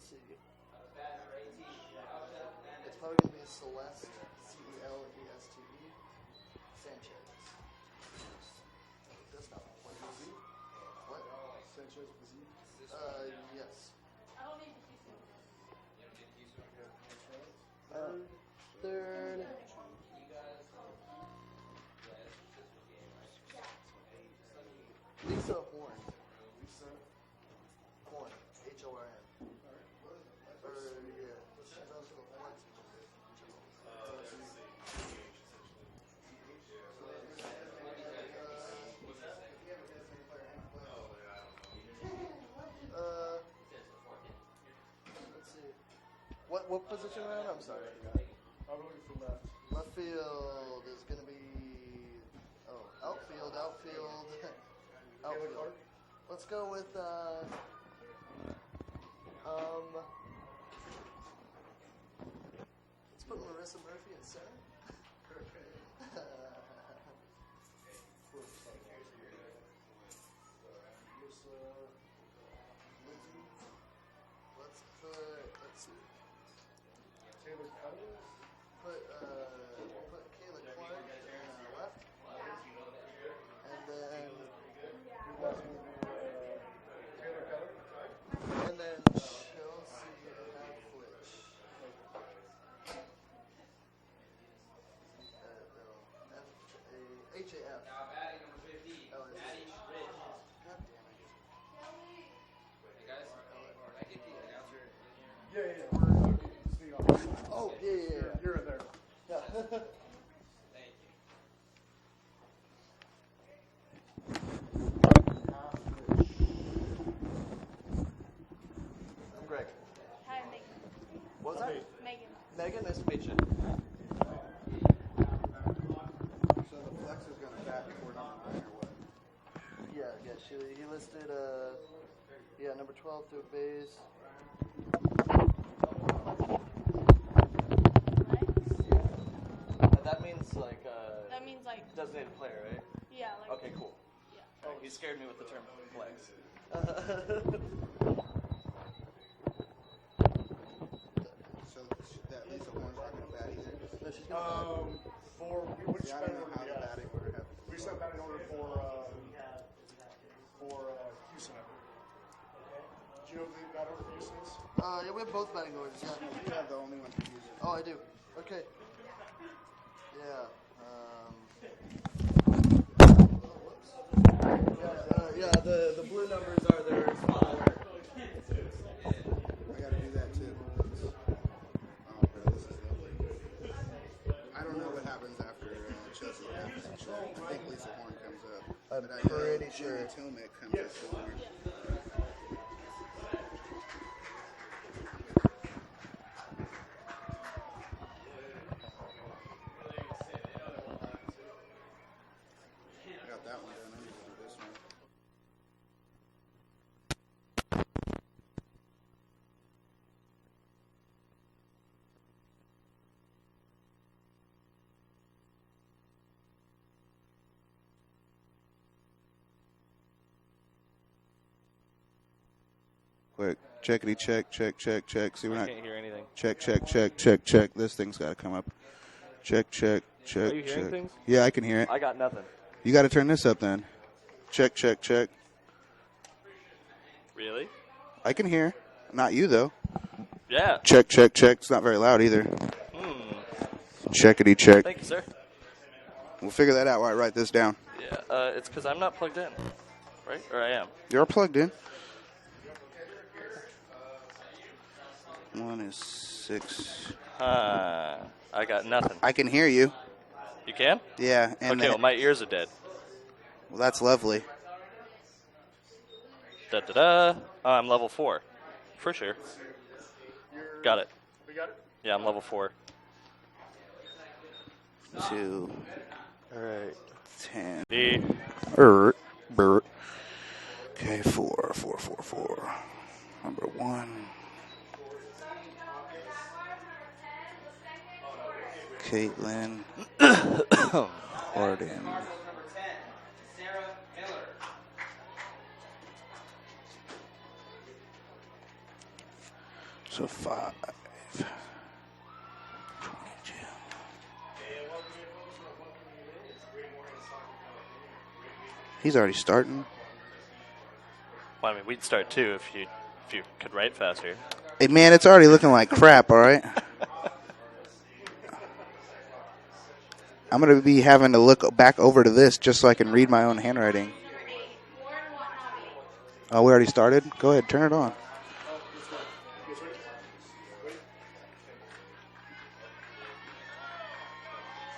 see. It's probably going to be Celeste, Celeste, Sanchez. That's not what is he? What? Sanchez, is he? Yes. I don't need to keep it. Third. Lisa Horn. Lisa. Horn. H-O-R-N. Or, yeah. She's also the flex. Let's see. What position are you? I'm sorry. I'm looking for left. Left field is going to be outfield. Outfield. Let's go with let's put Marissa Murphy in center. Let's see. Taylor Cutter. Put Kayla Clark left, and then Taylor Cutter. and then Chelsea Afflich. H-A-F. Now batting number 50, Oh, Maddie Rich. God damn it. Hey guys, or I get the announcer in here. Yeah. We're seeing on. Oh, yeah. You're in there. Yeah. Thank you. I'm Greg. Hi, Megan. What was that? Megan. Megan, nice to meet you. So the flex is going to bat before number 9 or what? Yeah. He listed, number 12 through base. That means That means like, designated player, right? yeah, like. Okay, cool. Yeah. Oh, he scared me with the term flex. So that Lisa Horn's not going to bat either? No, she's gonna Which See, I don't know how the batting order happens. we sent batting order for Hughson. Do you know the batting order for Houston is? yeah, we have both batting orders. Yeah. You have the only one to use it. Oh, I do. Okay. Yeah. The blue numbers are their smaller. I got to do that too. Oh, but this is lovely. I don't know what happens after Chelsea happens. I think Lisa Horn comes up. I'm But I pretty know sure. Jimmy Tilmick comes up for her. I got that one done. I need to do this one. Quick, checkity check. See, we're I not. can't hear anything. Check. This thing's got to come up. Check. Are you hearing things? Yeah, I can hear it. I got nothing. You got to turn this up then. Check. Really? I can hear. Not you though. Yeah. Check. It's not very loud either. Checkity check. Thank you, sir. We'll figure that out while I write this down. Yeah. It's because I'm not plugged in, right? Or I am. You're plugged in. One is 6. I got nothing. I can hear you. You can? Yeah. And Okay. Well, my ears are dead. well, that's lovely. Da da da. Oh, I'm level 4, for sure. Got it. We got it? Yeah, I'm level 4. 2. All right. 10. D. Bert. Okay, 4. Number 1. Caitlin. Arden. Number 10, Sarah Miller. So 5. 22. He's already starting. Well, I mean, we'd start too if you could write faster. Hey, man, it's already looking like crap, all right? I'm going to be having to look back over to this just so I can read my own handwriting. Oh, we already started? Go ahead, turn it on.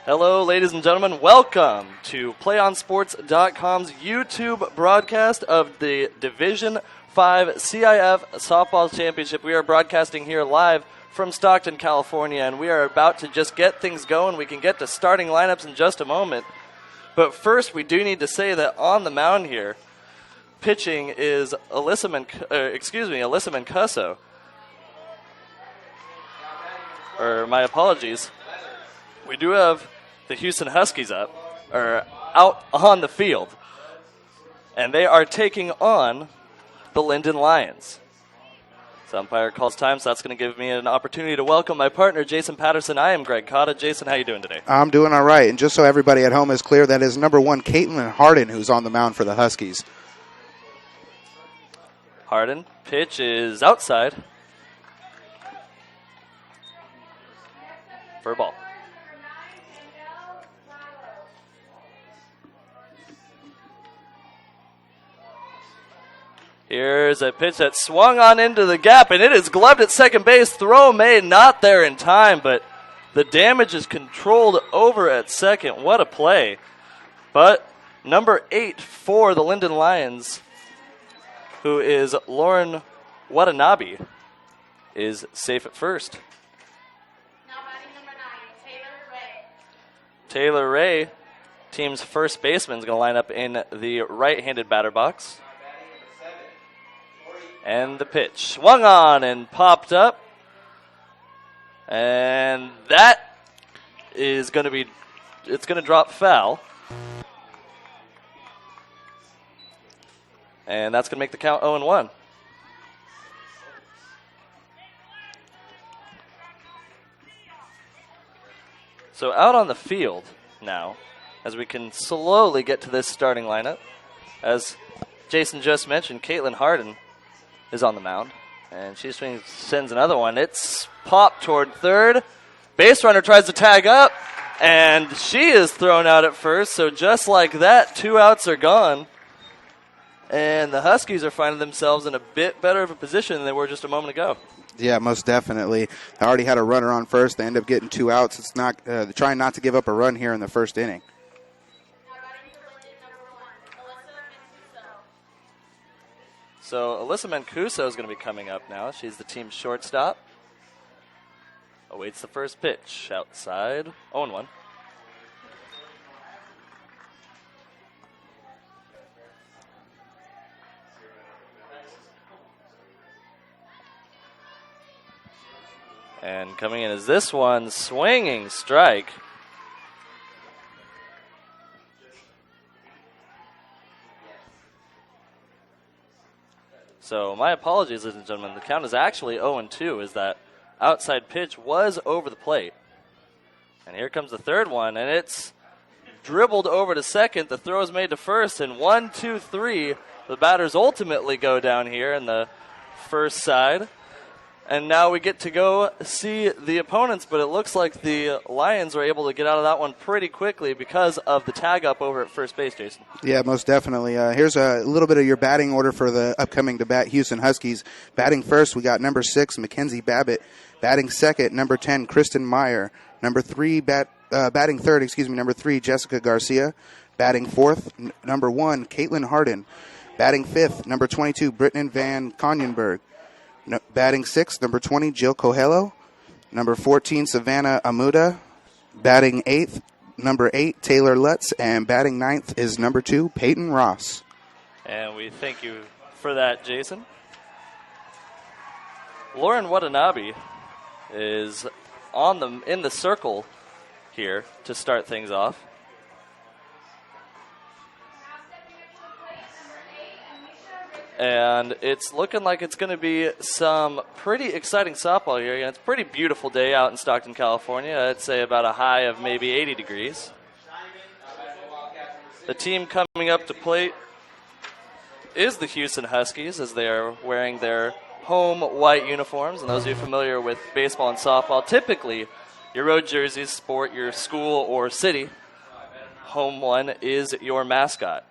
Hello, ladies and gentlemen. Welcome to PlayOnSports.com's YouTube broadcast of the Division 5 CIF Softball Championship. We are broadcasting here live from Stockton, California, and we are about to just get things going. We can get to starting lineups in just a moment. But first, we do need to say that on the mound here, pitching is Alyssa Mancuso. My apologies. We do have the Hughson Huskies out on the field, and they are taking on the Linden Lions. So umpire calls time, so that's going to give me an opportunity to welcome my partner, Jason Patterson. I am Greg Cotta. Jason, how you doing today? I'm doing all right, and just so everybody at home is clear, that is number 1, Caitlin Harden, who's on the mound for the Huskies. Harden, pitch is outside for a ball. Here's a pitch that swung on into the gap, and it is gloved at second base. Throw made, not there in time, but the damage is controlled over at second. What a play. But number 8 for the Linden Lions, who is Lauren Watanabe, is safe at first. Now batting number 9, Taylor Ray, team's first baseman, is going to line up in the right-handed batter box. And the pitch swung on and popped up. And that is going to it's going to drop foul. And that's going to make the count 0-1. So out on the field now, as we can slowly get to this starting lineup. As Jason just mentioned, Caitlin Harden is on the mound, and she sends another one. It's popped toward third. Base runner tries to tag up, and she is thrown out at first. So just like that, 2 outs are gone, and the Huskies are finding themselves in a bit better of a position than they were just a moment ago. Yeah, most definitely. They already had a runner on first. They end up getting 2 outs. It's not trying not to give up a run here in the first inning. So Alyssa Mancuso is going to be coming up now. She's the team's shortstop. Awaits the first pitch. Outside. 0-1. And coming in is this one. Swinging strike. So my apologies, ladies and gentlemen. The count is actually 0-2 as that outside pitch was over the plate. And here comes the third one, and it's dribbled over to second. The throw is made to first, and 1, 2, 3. The batters ultimately go down here in the first side. And now we get to go see the opponents, but it looks like the Lions were able to get out of that one pretty quickly because of the tag up over at first base, Jason. Yeah, most definitely. Here's a little bit of your batting order for the upcoming to-bat Hughson Huskies. Batting first, we got number 6, Mackenzie Babbitt. Batting second, number 10, Kristen Meyer. Batting third, number 3, Jessica Garcia. Batting fourth, number 1, Caitlin Harden. Batting fifth, number 22, Britton Van Conyenberg. Batting sixth, number 20, Jill Coelho. Number 14, Savannah Amuda. Batting eighth, number 8, Taylor Lutz. And batting ninth is number 2, Peyton Ross. And we thank you for that, Jason. Lauren Watanabe is in the circle here to start things off. And it's looking like it's going to be some pretty exciting softball here. It's a pretty beautiful day out in Stockton, California. I'd say about a high of maybe 80 degrees. The team coming up to plate is the Hughson Huskies, as they are wearing their home white uniforms. And those of you familiar with baseball and softball, typically your road jerseys sport your school or city. Home one is your mascot.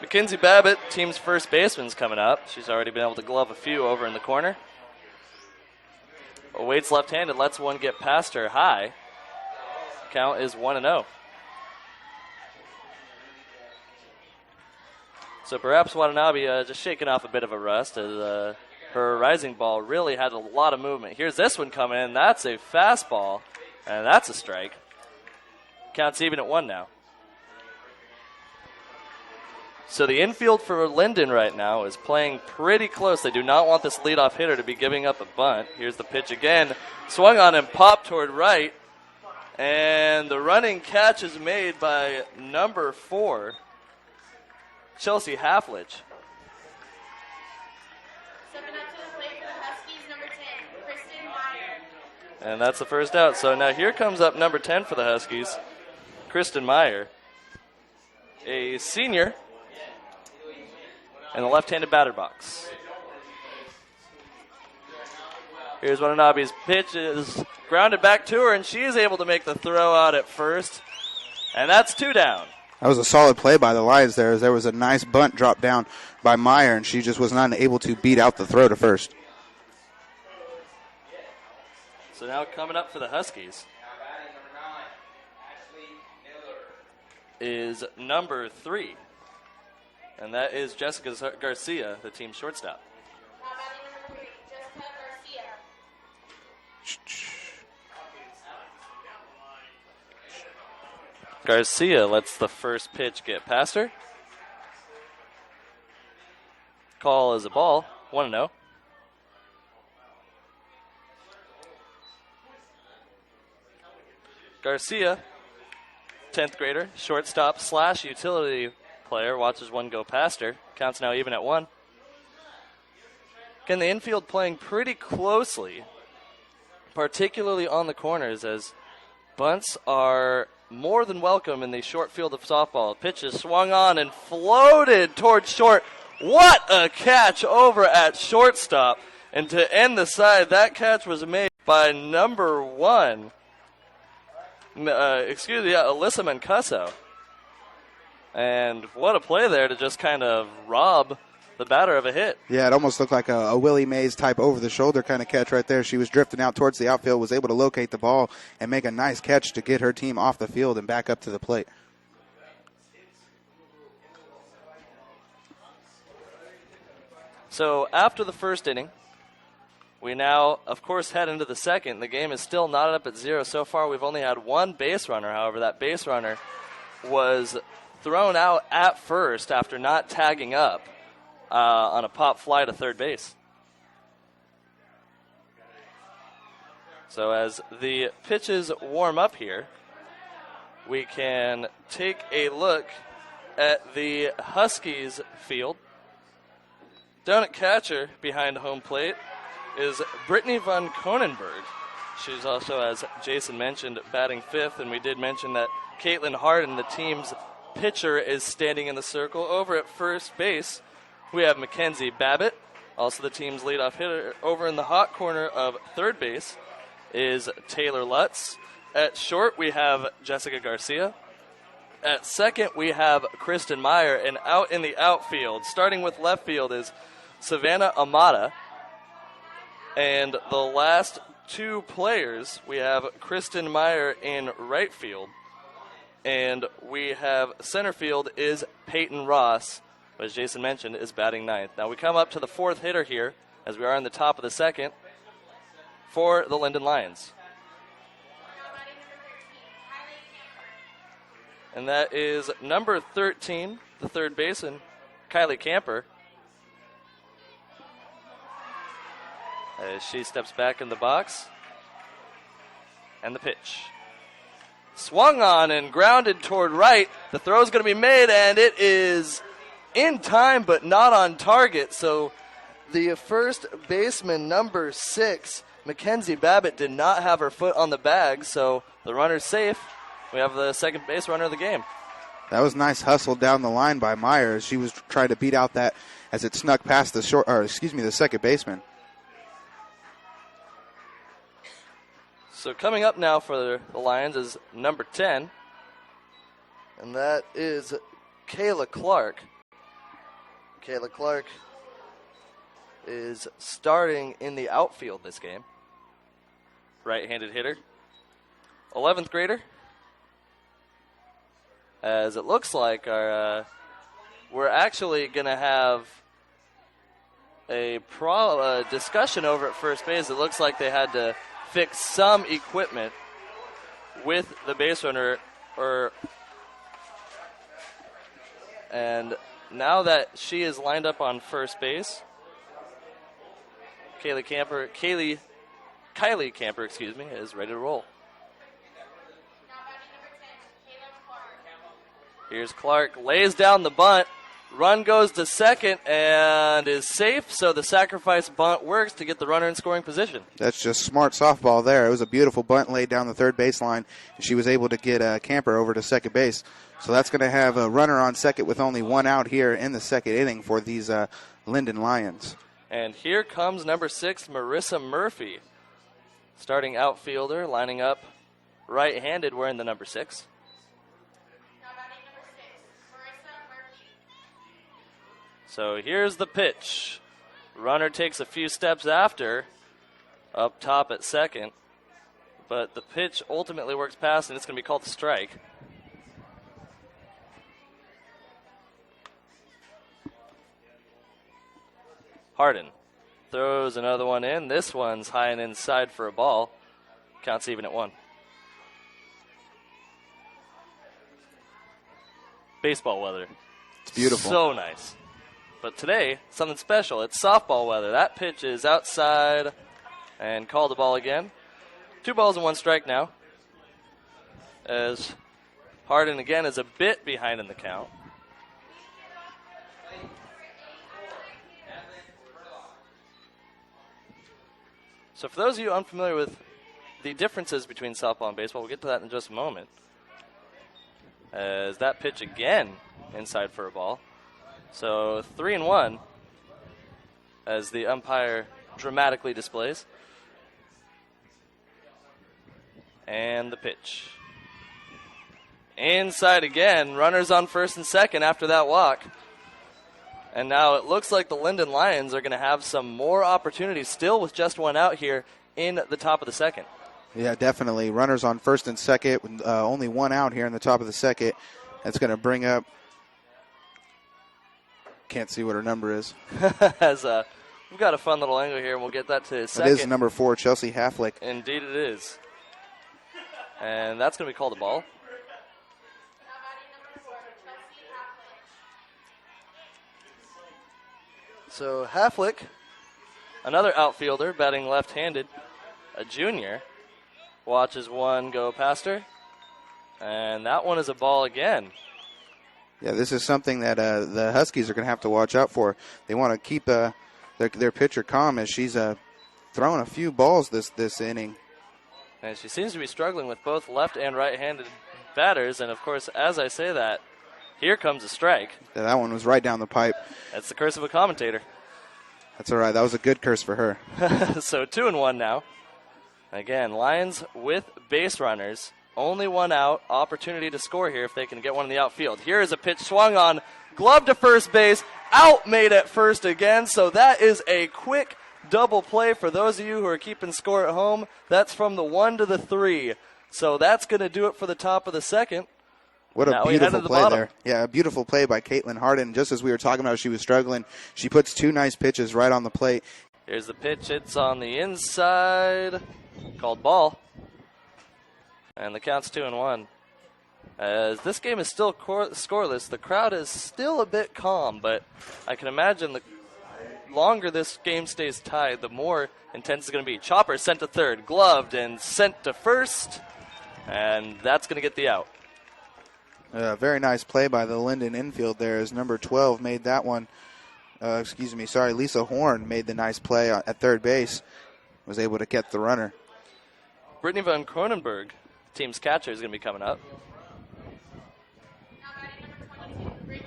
Mackenzie Babbitt, team's first baseman's coming up. She's already been able to glove a few over in the corner. Waits left-handed, lets one get past her high. Count is 1-0. So perhaps Watanabe just shaking off a bit of a rust as her rising ball really had a lot of movement. Here's this one coming in. That's a fastball, and that's a strike. Count's even at 1 now. So the infield for Linden right now is playing pretty close. They do not want this leadoff hitter to be giving up a bunt. Here's the pitch again. Swung on and popped toward right. And the running catch is made by number 4, Chelsea Halfledge. Stepping up to the plate for the Huskies, number 10, Kristen Meyer. And that's the first out. So now here comes up number 10 for the Huskies, Kristen Meyer, a senior in the left-handed batter box. Here's Watanabe's pitch is grounded back to her, and she is able to make the throw out at first. And that's 2 down. That was a solid play by the Lions there, as there was a nice bunt dropped down by Meyer, and she just was not able to beat out the throw to first. So now coming up for the Huskies is number 3. And that is Jessica Garcia, the team shortstop. Now batting number 3, Jessica Garcia. Garcia lets the first pitch get past her. Call is a ball, 1-0. Garcia, 10th grader, shortstop / utility player, watches one go past her. Counts now even at 1. Again, the infield playing pretty closely, particularly on the corners, as bunts are more than welcome in the short field of softball. Pitch is swung on and floated towards short. What a catch over at shortstop. And to end the side, that catch was made by number 1, Alyssa Mancuso. And what a play there to just kind of rob the batter of a hit. Yeah, it almost looked like a Willie Mays type over-the-shoulder kind of catch right there. She was drifting out towards the outfield, was able to locate the ball and make a nice catch to get her team off the field and back up to the plate. So after the first inning, we now, of course, head into the second. The game is still not up at 0. So far, we've only had 1 base runner. However, that base runner was thrown out at first after not tagging up on a pop fly to third base. So as the pitches warm up here, we can take a look at the Huskies field. Down at catcher behind home plate is Brittany von Konenberg. She's also, as Jason mentioned, batting 5th, and we did mention that Caitlin Harden, the team's pitcher, is standing in the circle. Over at first base, we have Mackenzie Babbitt, also the team's leadoff hitter. Over in the hot corner of third base is Taylor Lutz. At short, we have Jessica Garcia. At second, we have Kristen Meyer. And out in the outfield, starting with left field, is Savannah Amata. And the last 2 players, we have Kristen Meyer in right field. And we have center field is Peyton Ross, who, as Jason mentioned, is batting 9th. Now we come up to the 4th hitter here, as we are in the top of the second, for the Linden Lions. And that is number 13, the third baseman, Kylie Camper. As she steps back in the box. And the pitch. swung on and grounded toward right. The throw is going to be made, and it is in time but not on target. So the first baseman, number 6, Mackenzie Babbitt, did not have her foot on the bag, so the runner's safe. We have the second base runner of the game. That was nice hustle down the line by Myers. She was trying to beat out that as it snuck past the the second baseman. So coming up now for the Lions is number 10, and that is Kayla Clark. Kayla Clark is starting in the outfield this game. Right-handed hitter. 11th grader. As it looks like we're actually going to have a discussion over at first base. It looks like they had to fix some equipment with the base runner, and now that she is lined up on first base, Kylie Camper, is ready to roll. Here's Clark, lays down the bunt. Run goes to second and is safe, so the sacrifice bunt works to get the runner in scoring position. That's just smart softball there. It was a beautiful bunt laid down the third baseline, and she was able to get Camper over to second base. So that's going to have a runner on second with only one out here in the second inning for these Linden Lions. And here comes number 6, Marissa Murphy, starting outfielder, lining up right-handed, wearing the number 6. So here's the pitch. Runner takes a few steps after, up top at second, but the pitch ultimately works past, and it's going to be called a strike. Harden throws another one in. This one's high and inside for a ball. Counts even at 1. Baseball weather. It's beautiful. So nice. But today, something special. It's softball weather. That pitch is outside and called the ball again. 2 balls and 1 strike now, as Harden again is a bit behind in the count. So for those of you unfamiliar with the differences between softball and baseball, we'll get to that in just a moment. As that pitch again inside for a ball. So 3-1 as the umpire dramatically displays. And the pitch. Inside again. Runners on first and second after that walk. And now it looks like the Linden Lions are going to have some more opportunities still with just 1 out here in the top of the second. Yeah, definitely. Runners on first and second with only 1 out here in the top of the second. That's going to bring up, can't see what her number is. As we've got a fun little angle here, and we'll get that to second. It is number 4, Chelsea Halflick. Indeed it is. And that's going to be called a ball. So Halflick, another outfielder, batting left-handed, a junior, watches one go past her. And that one is a ball again. Yeah, this is something that the Huskies are going to have to watch out for. They want to keep their pitcher calm as she's throwing a few balls this inning. And she seems to be struggling with both left and right-handed batters. And, of course, as I say that, here comes a strike. Yeah, that one was right down the pipe. That's the curse of a commentator. That's all right. That was a good curse for her. So 2-1 now. Again, Lions with base runners. Only 1 out. Opportunity to score here if they can get one in the outfield. Here is a pitch swung on. Glove to first base. Out made at first again. So that is a quick double play for those of you who are keeping score at home. That's from the 1 to the 3. So that's going to do it for the top of the second. What a beautiful play there. Yeah, a beautiful play by Caitlin Harden. Just as we were talking about, she was struggling. She puts 2 nice pitches right on the plate. Here's the pitch. It's on the inside. Called ball. And the count's 2-1. As this game is still scoreless, the crowd is still a bit calm, but I can imagine the longer this game stays tied, the more intense it's going to be. Chopper sent to third, gloved, and sent to first. And that's going to get the out. Very nice play by the Linden infield there as number 12 made that one. Lisa Horn made the nice play at third base. Was able to get the runner. Brittany von Cronenberg, team's catcher, is going to be coming up. Now batting number 22, Brittany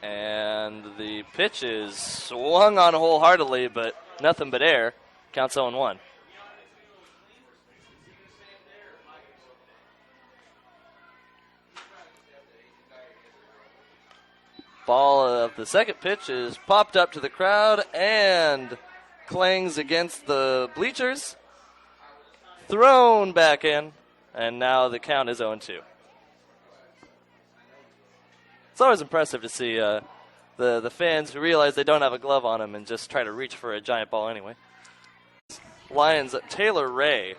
BK. And the pitch is swung on wholeheartedly, but nothing but air. Counts 0-1. Ball of the second pitch is popped up to the crowd and clangs against the bleachers. Thrown back in, and now the count is 0-2. It's always impressive to see the fans who realize they don't have a glove on them and just try to reach for a giant ball anyway. Lions Taylor Ray.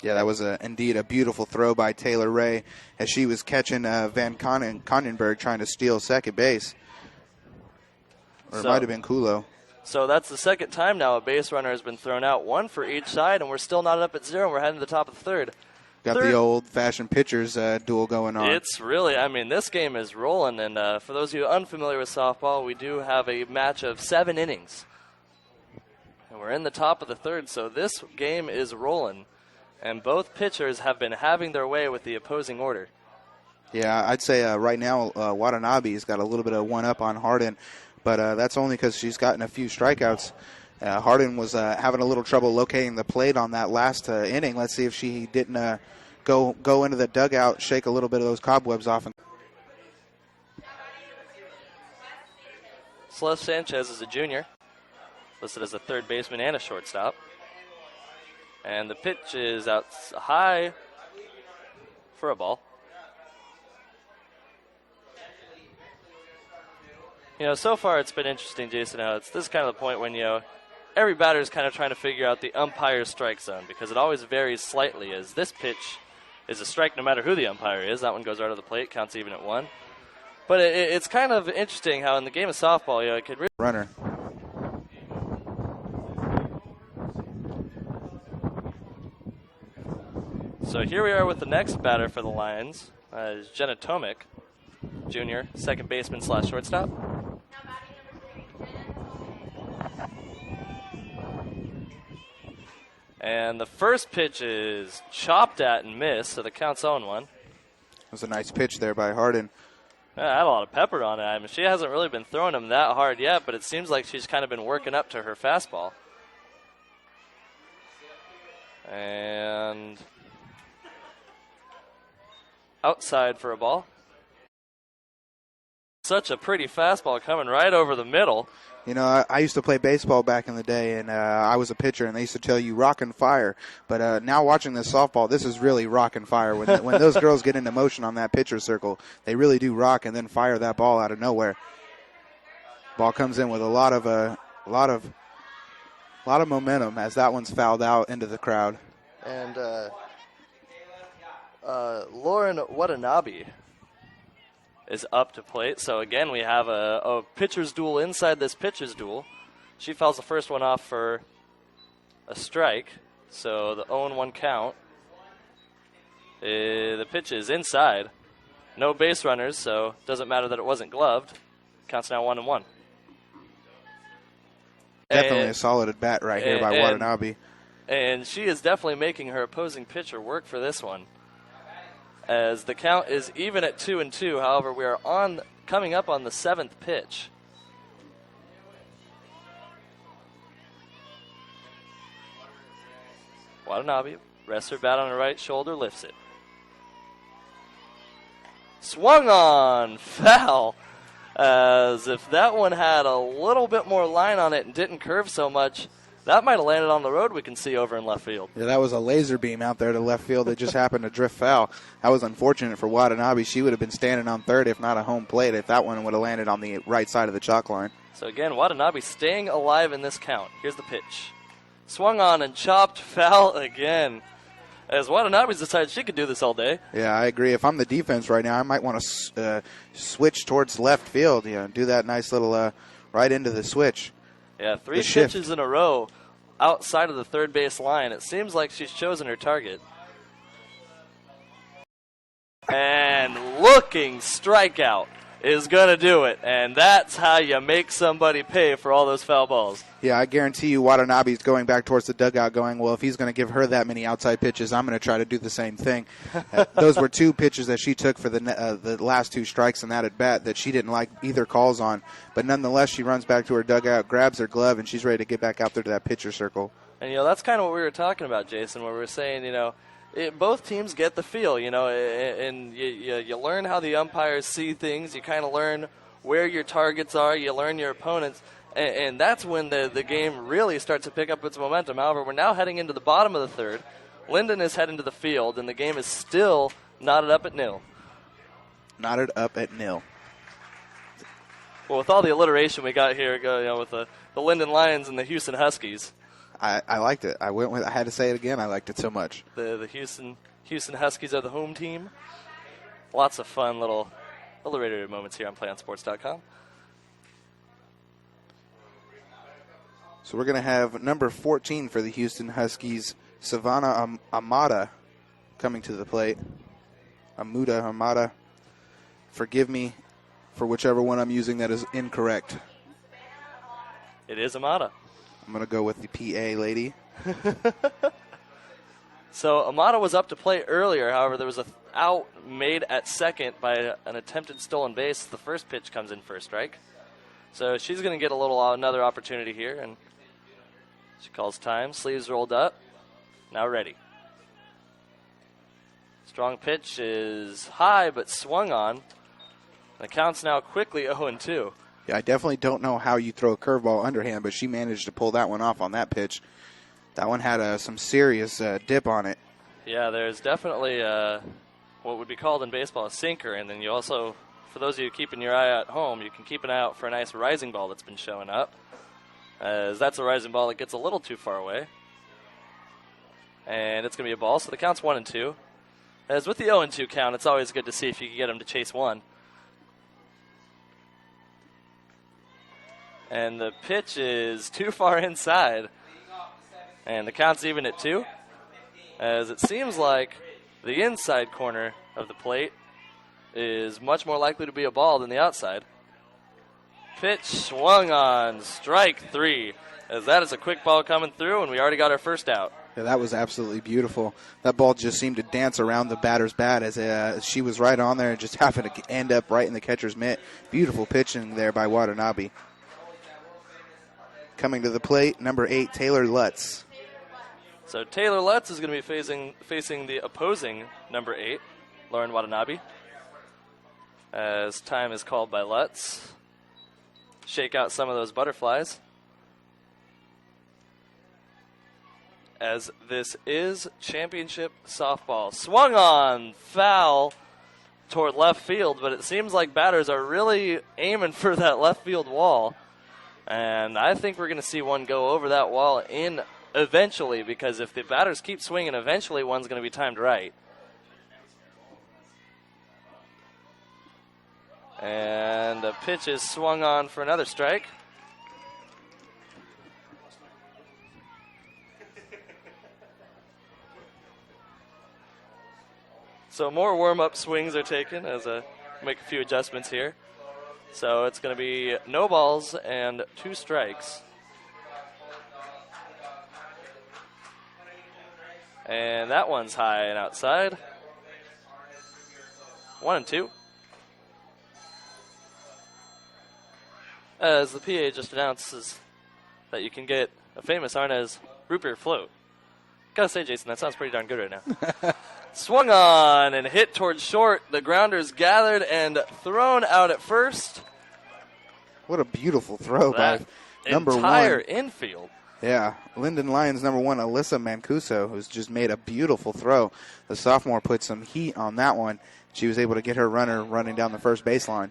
Yeah, that was indeed a beautiful throw by Taylor Ray as she was catching Van Condenberg trying to steal second base. Or it might have been Kulo. So that's the second time now a base runner has been thrown out, one for each side, and we're still not up at 0. We're heading to the top of the third. Got the old-fashioned pitchers duel going on. It's really, this game is rolling, and for those of you unfamiliar with softball, we do have a match of 7 innings. And we're in the top of the third, so this game is rolling. And both pitchers have been having their way with the opposing order. Yeah, I'd say right now Watanabe's got a little bit of one-up on Hardin, but that's only because she's gotten a few strikeouts. Hardin was having a little trouble locating the plate on that last inning. Let's see if she didn't go into the dugout, shake a little bit of those cobwebs off. Celeste Sanchez is a junior, listed as a third baseman and a shortstop. And the pitch is out high for a ball. So far it's been interesting, Jason. This is kind of the point when, every batter is kind of trying to figure out the umpire's strike zone because it always varies slightly, as this pitch is a strike no matter who the umpire is. That one goes right to the plate, counts even at 1. But it's kind of interesting how in the game of softball, it could really... Runner. So here we are with the next batter for the Lions, Jenna Tomic, junior, second baseman / shortstop. Now batting number 3, Jenna. And the first pitch is chopped at and missed, so the count's 0-1. It was a nice pitch there by Hardin. Yeah, I had a lot of pepper on it. She hasn't really been throwing him that hard yet, but it seems like she's kind of been working up to her fastball. And outside for a ball. Such a pretty fastball coming right over the middle. I used to play baseball back in the day, and I was a pitcher, and they used to tell you rock and fire. But now watching this softball, this is really rock and fire. When those girls get into motion on that pitcher circle, they really do rock and then fire that ball out of nowhere. Ball comes in with a lot of momentum as that one's fouled out into the crowd. And Lauren Watanabe is up to plate. So again, we have a pitcher's duel inside this pitcher's duel. She fouls the first one off for a strike. So the 0-1 count. The pitch is inside. No base runners, so it doesn't matter that it wasn't gloved. Counts now 1-1. Definitely a solid at bat right here by Watanabe. And she is definitely making her opposing pitcher work for this one, as the count is even at 2-2. However, we are coming up on the 7th pitch. Watanabe rests her bat on her right shoulder, lifts it. Swung on, foul. As if that one had a little bit more line on it and didn't curve so much, that might have landed on the road we can see over in left field. Yeah, that was a laser beam out there to left field that just happened to drift foul. That was unfortunate for Watanabe. She would have been standing on third, if not a home plate, if that one would have landed on the right side of the chalk line. So again, Watanabe staying alive in this count. Here's the pitch. Swung on and chopped, foul again. As Watanabe's decided she could do this all day. Yeah, I agree. If I'm the defense right now, I might want to switch towards left field. Do that nice little right into the switch. Yeah, three The shift. pitches in a row outside of the third base line. It seems like she's chosen her target. And looking strikeout is going to do it. And that's how you make somebody pay for all those foul balls. Yeah, I guarantee you Watanabe's going back towards the dugout going, well, if he's going to give her that many outside pitches, I'm going to try to do the same thing. Those were 2 pitches that she took for the last 2 strikes in that at-bat that she didn't like either calls on. But nonetheless, she runs back to her dugout, grabs her glove, and she's ready to get back out there to that pitcher circle. And, that's kind of what we were talking about, Jason, where we were saying, both teams get the feel, and you learn how the umpires see things. You kind of learn where your targets are. You learn your opponents. And that's when the game really starts to pick up its momentum. However, we're now heading into the bottom of the third. Linden is heading to the field, and the game is still knotted up at 0. Knotted up at 0. Well, with all the alliteration we got here, with the Linden Lions and the Hughson Huskies. I liked it. I had to say it again. I liked it so much. The Hughson Huskies are the home team. Lots of fun little alliterated moments here on PlayOnSports.com. So we're going to have number 14 for the Houston Huskies, Savannah Amada, coming to the plate. Amada. Forgive me for whichever one I'm using that is incorrect. It is Amada. I'm going to go with the PA lady. So Amada was up to play earlier. However, there was a out made at second by an attempted stolen base. The first pitch comes in for a strike. So she's going to get another opportunity here, and she calls time. Sleeves rolled up. Now ready. Strong pitch is high but swung on. The count's now quickly 0-2. Yeah, I definitely don't know how you throw a curveball underhand, but she managed to pull that one off on that pitch. That one had some serious dip on it. Yeah, there's definitely what would be called in baseball a sinker, and then you also, for those of you keeping your eye at home, you can keep an eye out for a nice rising ball that's been showing up, as that's a rising ball that gets a little too far away. And it's going to be a ball, so the count's 1-2. As with the 0-2 count, it's always good to see if you can get them to chase one. And the pitch is too far inside. And the count's even at 2. As it seems like the inside corner of the plate is much more likely to be a ball than the outside. Pitch swung on, strike 3. As that is a quick ball coming through, and we already got our first out. Yeah, that was absolutely beautiful. That ball just seemed to dance around the batter's bat as she was right on there and just happened to end up right in the catcher's mitt. Beautiful pitching there by Watanabe. Coming to the plate, number 8, Taylor Lutz. So Taylor Lutz is going to be facing the opposing number 8, Lauren Watanabe. As time is called by Lutz. Shake out some of those butterflies. As this is championship softball. Swung on, foul toward left field, but it seems like batters are really aiming for that left field wall. And I think we're going to see one go over that wall in eventually, because if the batters keep swinging, eventually one's going to be timed right. And the pitch is swung on for another strike. So more warm-up swings are taken as I make a few adjustments here. So it's going to be no balls and 2 strikes. And that one's high and outside. 1-2. As the PA just announces that you can get a famous Arnaiz root beer float. Gotta say, Jason, that sounds pretty darn good right now. Swung on and hit towards short. The grounder's gathered and thrown out at first. What a beautiful throw by number 1. Entire infield. Yeah, Linden Lions number 1, Alyssa Mancuso, who's just made a beautiful throw. The sophomore put some heat on that one. She was able to get her runner running down the first baseline.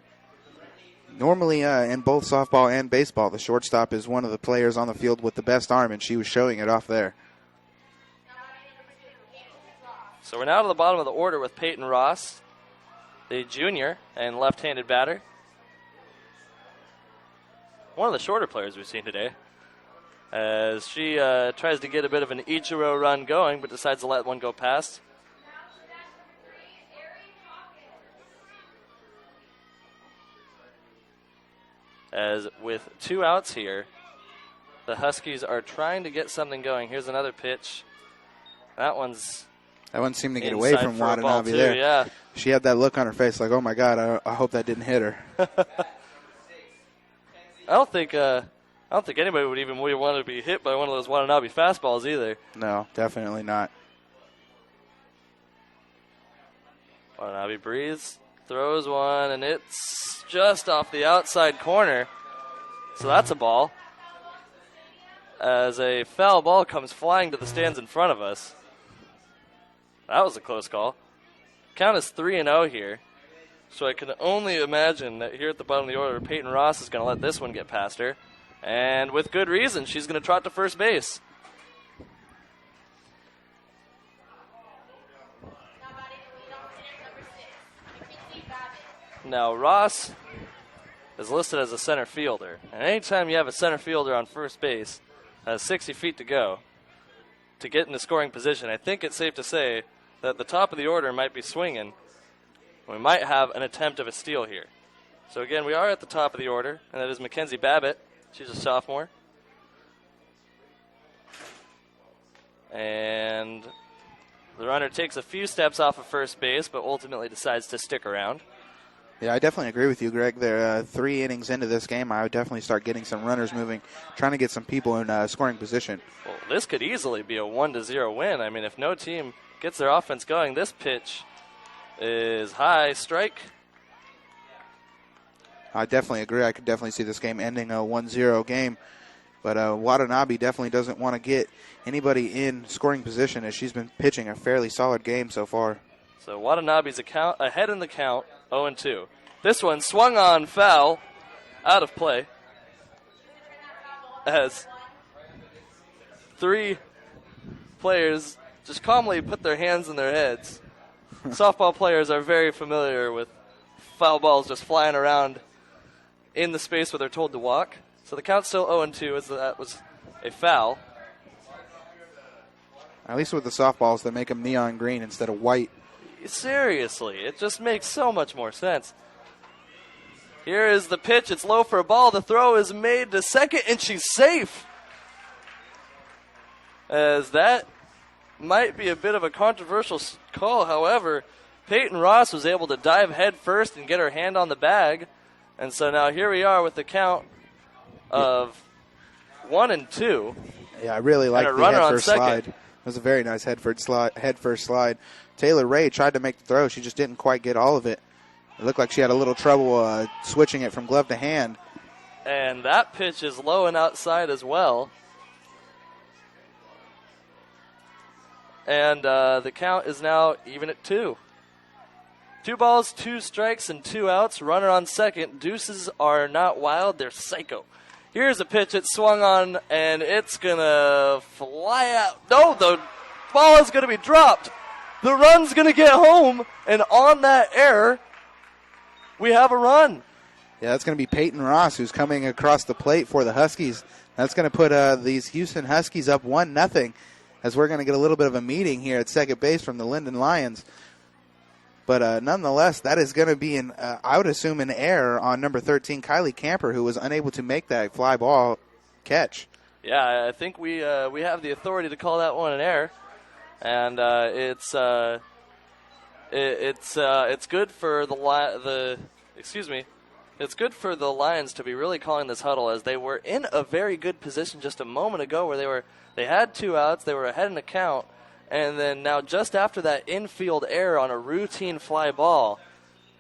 Normally, in both softball and baseball, the shortstop is one of the players on the field with the best arm, and she was showing it off there. So we're now to the bottom of the order with Peyton Ross, the junior and left-handed batter. One of the shorter players we've seen today. as she tries to get a bit of an Ichiro run going, but decides to let one go past. As with 2 outs here, the Huskies are trying to get something going. Here's another pitch. That one seemed to get away from Watanabe there. Yeah. She had that look on her face like, oh, my God, I hope that didn't hit her. I don't think anybody would even want to be hit by one of those Watanabe fastballs either. No, definitely not. Watanabe breathes, throws one, and it's just off the outside corner. So that's a ball. As a foul ball comes flying to the stands in front of us. That was a close call. Count is 3-0 here. So I can only imagine that here at the bottom of the order, Peyton Ross is going to let this one get past her. And with good reason, she's going to trot to first base. Now, Ross is listed as a center fielder. And anytime you have a center fielder on first base, has 60 feet to go to get into scoring position, I think it's safe to say that the top of the order might be swinging. We might have an attempt of a steal here. So again, we are at the top of the order, and that is Mackenzie Babbitt. She's a sophomore. And the runner takes a few steps off of first base, but ultimately decides to stick around. Yeah, I definitely agree with you, Greg. They're 3 innings into this game. I would definitely start getting some runners moving, trying to get some people in scoring position. Well, this could easily be a 1-0 win. I mean, if no team gets their offense going, this pitch is high, strike. I definitely agree. I could definitely see this game ending a 1-0 game. But Watanabe definitely doesn't want to get anybody in scoring position as she's been pitching a fairly solid game so far. So Watanabe's ahead in the count, 0-2. This one swung on, foul, out of play. As 3 players just calmly put their hands in their heads. Softball players are very familiar with foul balls just flying around in the space where they're told to walk. So the count's still 0-2 as that was a foul. At least with the softballs, they make them neon green instead of white. Seriously, it just makes so much more sense. Here is the pitch. It's low for a ball. The throw is made to second, and she's safe. As that might be a bit of a controversial call. However, Peyton Ross was able to dive head first and get her hand on the bag. And so now here we are with the count of 1-2. Yeah, I really like the runner head on first second. slide. It was a very nice head first slide. Taylor Ray tried to make the throw. She just didn't quite get all of it. It looked like she had a little trouble switching it from glove to hand. And that pitch is low and outside as well. And the count is now even at 2. 2 balls, 2 strikes, and 2 outs. Runner on second. Deuces are not wild. They're psycho. Here's a pitch. It's swung on, and it's going to fly out. No, the ball is going to be dropped. The run's going to get home, and on that error, we have a run. Yeah, that's going to be Peyton Ross, who's coming across the plate for the Huskies. That's going to put these Hughson Huskies up 1-0, as we're going to get a little bit of a meeting here at second base from the Linden Lions. But nonetheless, that is going to be, I would assume, an error on number 13, Kylie Camper, who was unable to make that fly ball catch. Yeah, I think we have the authority to call that one an error, and it's good for It's good for the Lions to be really calling this huddle, as they were in a very good position just a moment ago, where they had 2 outs, they were ahead in the count. And then now just after that infield error on a routine fly ball,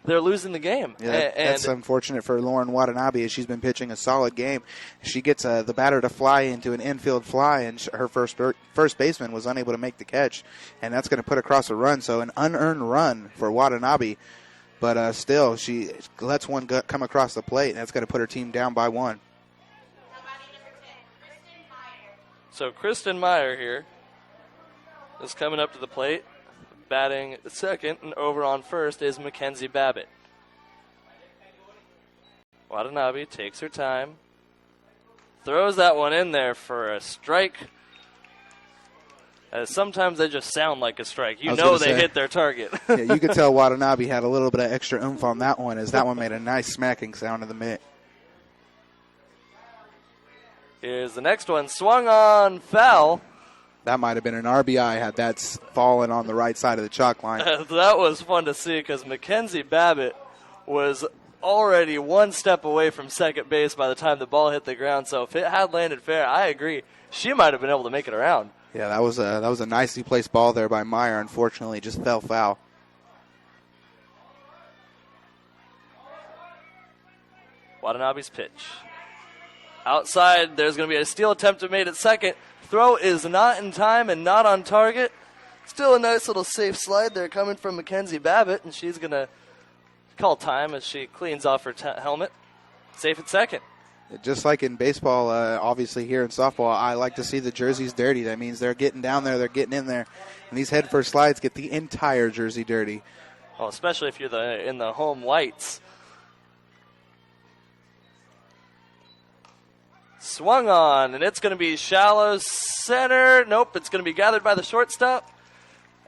they're losing the game. Yeah, that's unfortunate for Lauren Watanabe, as she's been pitching a solid game. She gets the batter to fly into an infield fly, and her first baseman was unable to make the catch. And that's going to put across a run, so an unearned run for Watanabe. But still, she lets one come across the plate, and that's going to put her team down by 1. So Kristen Meyer here is coming up to the plate. Batting second and over on first is Mackenzie Babbitt. Watanabe takes her time, throws that one in there for a strike. Sometimes they just sound like a strike. You know they hit their target. Yeah, you could tell Watanabe had a little bit of extra oomph on that one, as that one made a nice smacking sound in the mitt. Here's the next one. Swung on, foul. That might have been an RBI had that fallen on the right side of the chalk line. That was fun to see because Mackenzie Babbitt was already one step away from second base by the time the ball hit the ground. So if it had landed fair, I agree, she might have been able to make it around. Yeah, that was a nicely placed ball there by Meyer. Unfortunately, it just fell foul. Watanabe's pitch. Outside, there's going to be a steal attempt made at second. Throw is not in time and not on target. Still a nice little safe slide there coming from Mackenzie Babbitt, and she's going to call time as she cleans off her helmet. Safe at second. Just like in baseball, obviously here in softball, I like to see the jerseys dirty. That means they're getting down there, they're getting in there. And these head first slides get the entire jersey dirty. Well, especially if you're in the home whites. Swung on, and it's going to be shallow center. Nope, it's going to be gathered by the shortstop.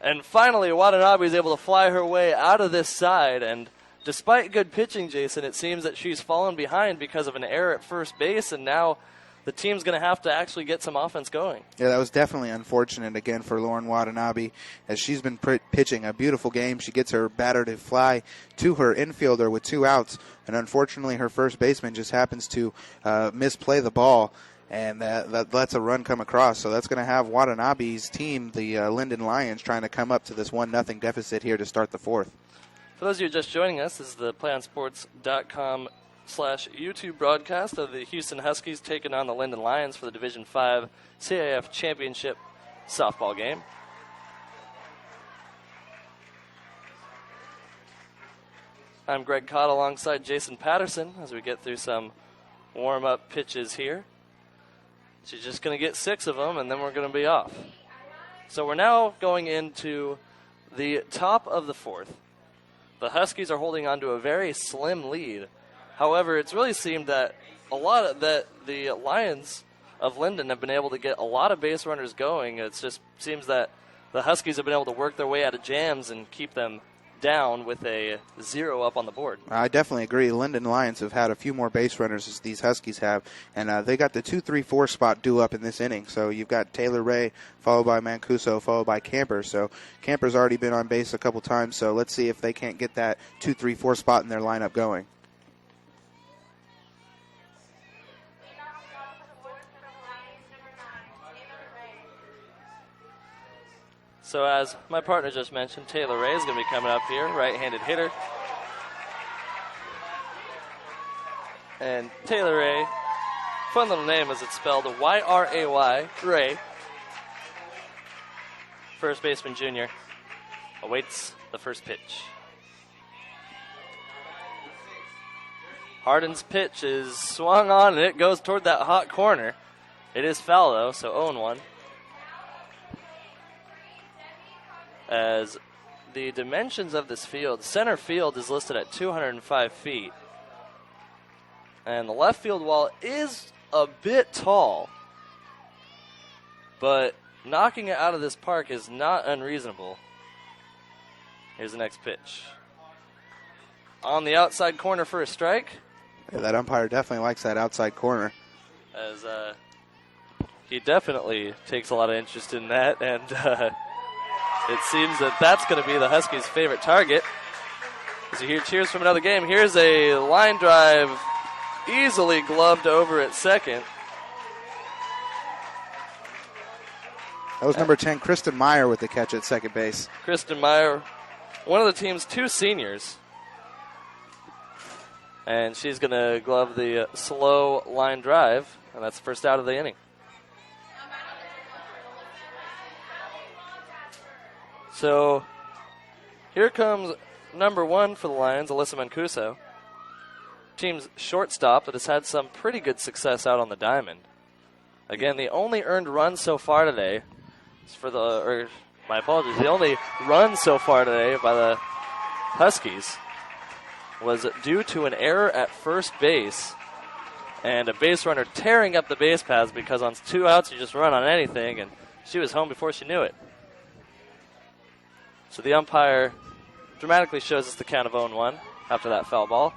And finally, Watanabe is able to fly her way out of this side. And despite good pitching, Jason, it seems that she's fallen behind because of an error at first base, and now the team's going to have to actually get some offense going. Yeah, that was definitely unfortunate again for Lauren Watanabe, as she's been pitching a beautiful game. She gets her batter to fly to her infielder with 2 outs, and unfortunately her first baseman just happens to misplay the ball, and that lets a run come across. So that's going to have Watanabe's team, the Linden Lions, trying to come up to this 1-0 deficit here to start the fourth. For those of you just joining us, this is the PlayOnSports.com/YouTube broadcast of the Hughson Huskies taking on the Linden Lions for the Division V CIF Championship softball game. I'm Greg Cott alongside Jason Patterson as we get through some warm-up pitches here. She's just going to get 6 of them, and then we're going to be off. So we're now going into the top of the fourth. The Huskies are holding on to a very slim lead. However, it's really seemed that the Lions of Linden have been able to get a lot of base runners going. It just seems that the Huskies have been able to work their way out of jams and keep them down with a 0 up on the board. I definitely agree. Linden Lions have had a few more base runners as these Huskies have, and they got the 2-3-4 spot due up in this inning. So you've got Taylor Ray, followed by Mancuso, followed by Camper. So Camper's already been on base a couple times, so let's see if they can't get that 2-3-4 spot in their lineup going. So as my partner just mentioned, Taylor Ray is going to be coming up here, right-handed hitter. And Taylor Ray, fun little name as it's spelled, Y-R-A-Y, Ray. First baseman junior awaits the first pitch. Harden's pitch is swung on, and it goes toward that hot corner. It is foul, though, so 0-1. As the dimensions of this field, center field is listed at 205 feet. And the left field wall is a bit tall, but knocking it out of this park is not unreasonable. Here's the next pitch. On the outside corner for a strike. Yeah, that umpire definitely likes that outside corner. As he definitely takes a lot of interest in that, and it seems that that's going to be the Huskies' favorite target. As you hear cheers from another game, here's a line drive easily gloved over at second. That was number 10, Kristen Meyer, with the catch at second base. Kristen Meyer, one of the team's 2 seniors. And she's going to glove the slow line drive, and that's the first out of the inning. So here comes number 1 for the Lions, Alyssa Mancuso. Team's shortstop that has had some pretty good success out on the diamond. Again, the only earned run so far today is for the only run so far today by the Huskies was due to an error at first base. and a base runner tearing up the base paths because on 2 outs you just run on anything, and she was home before she knew it. So the umpire dramatically shows us the count of 0-1 after that foul ball.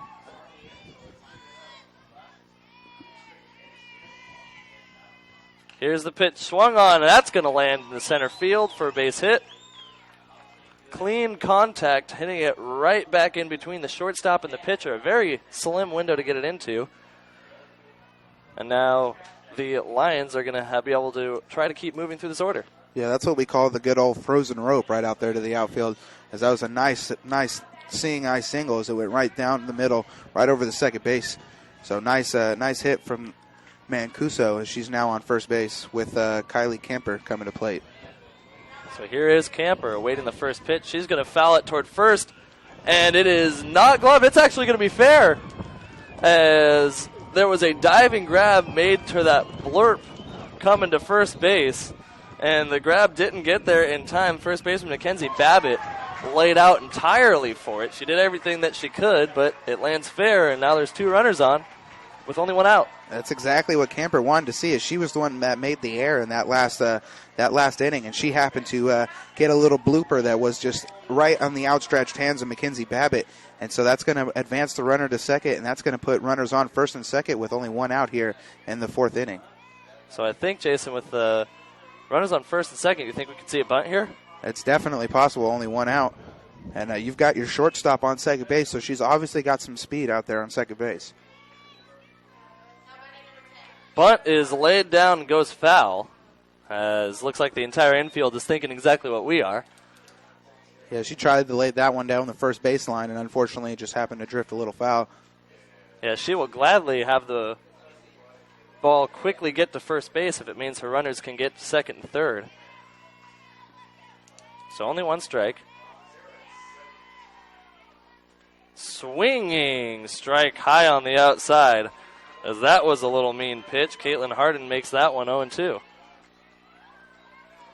Here's the pitch swung on, and that's going to land in the center field for a base hit. Clean contact, hitting it right back in between the shortstop and the pitcher. A very slim window to get it into. And now the Lions are going to be able to try to keep moving through this order. Yeah, that's what we call the good old frozen rope right out there to the outfield, as that was a nice seeing eye single as it went right down the middle, right over the second base. So nice hit from Mancuso, as she's now on first base with Kylie Camper coming to plate. So here is Camper awaiting the first pitch. She's going to foul it toward first, and it is not glove. It's actually going to be fair, as there was a diving grab made to that blurp coming to first base, and the grab didn't get there in time. First baseman Mackenzie Babbitt laid out entirely for it. She did everything that she could, but it lands fair, and now there's 2 runners on with only 1 out. That's exactly what Camper wanted to see, as she was the one that made the error in that last inning, and she happened to get a little blooper that was just right on the outstretched hands of Mackenzie Babbitt, and so that's going to advance the runner to second, and that's going to put runners on first and second with only 1 out here in the 4th inning. So I think, Jason, with the runners on first and second, you think we could see a bunt here? It's definitely possible, only 1 out, and you've got your shortstop on second base, so she's obviously got some speed out there on second base. Bunt is laid down and goes foul, as looks like the entire infield is thinking exactly what we are. Yeah, she tried to lay that one down the first baseline, and unfortunately it just happened to drift a little foul. Yeah, she will gladly have the ball quickly get to first base if it means her runners can get to second and third. So only 1 strike. Swinging strike high on the outside, as that was a little mean pitch. Caitlin Harden makes that one 0-2.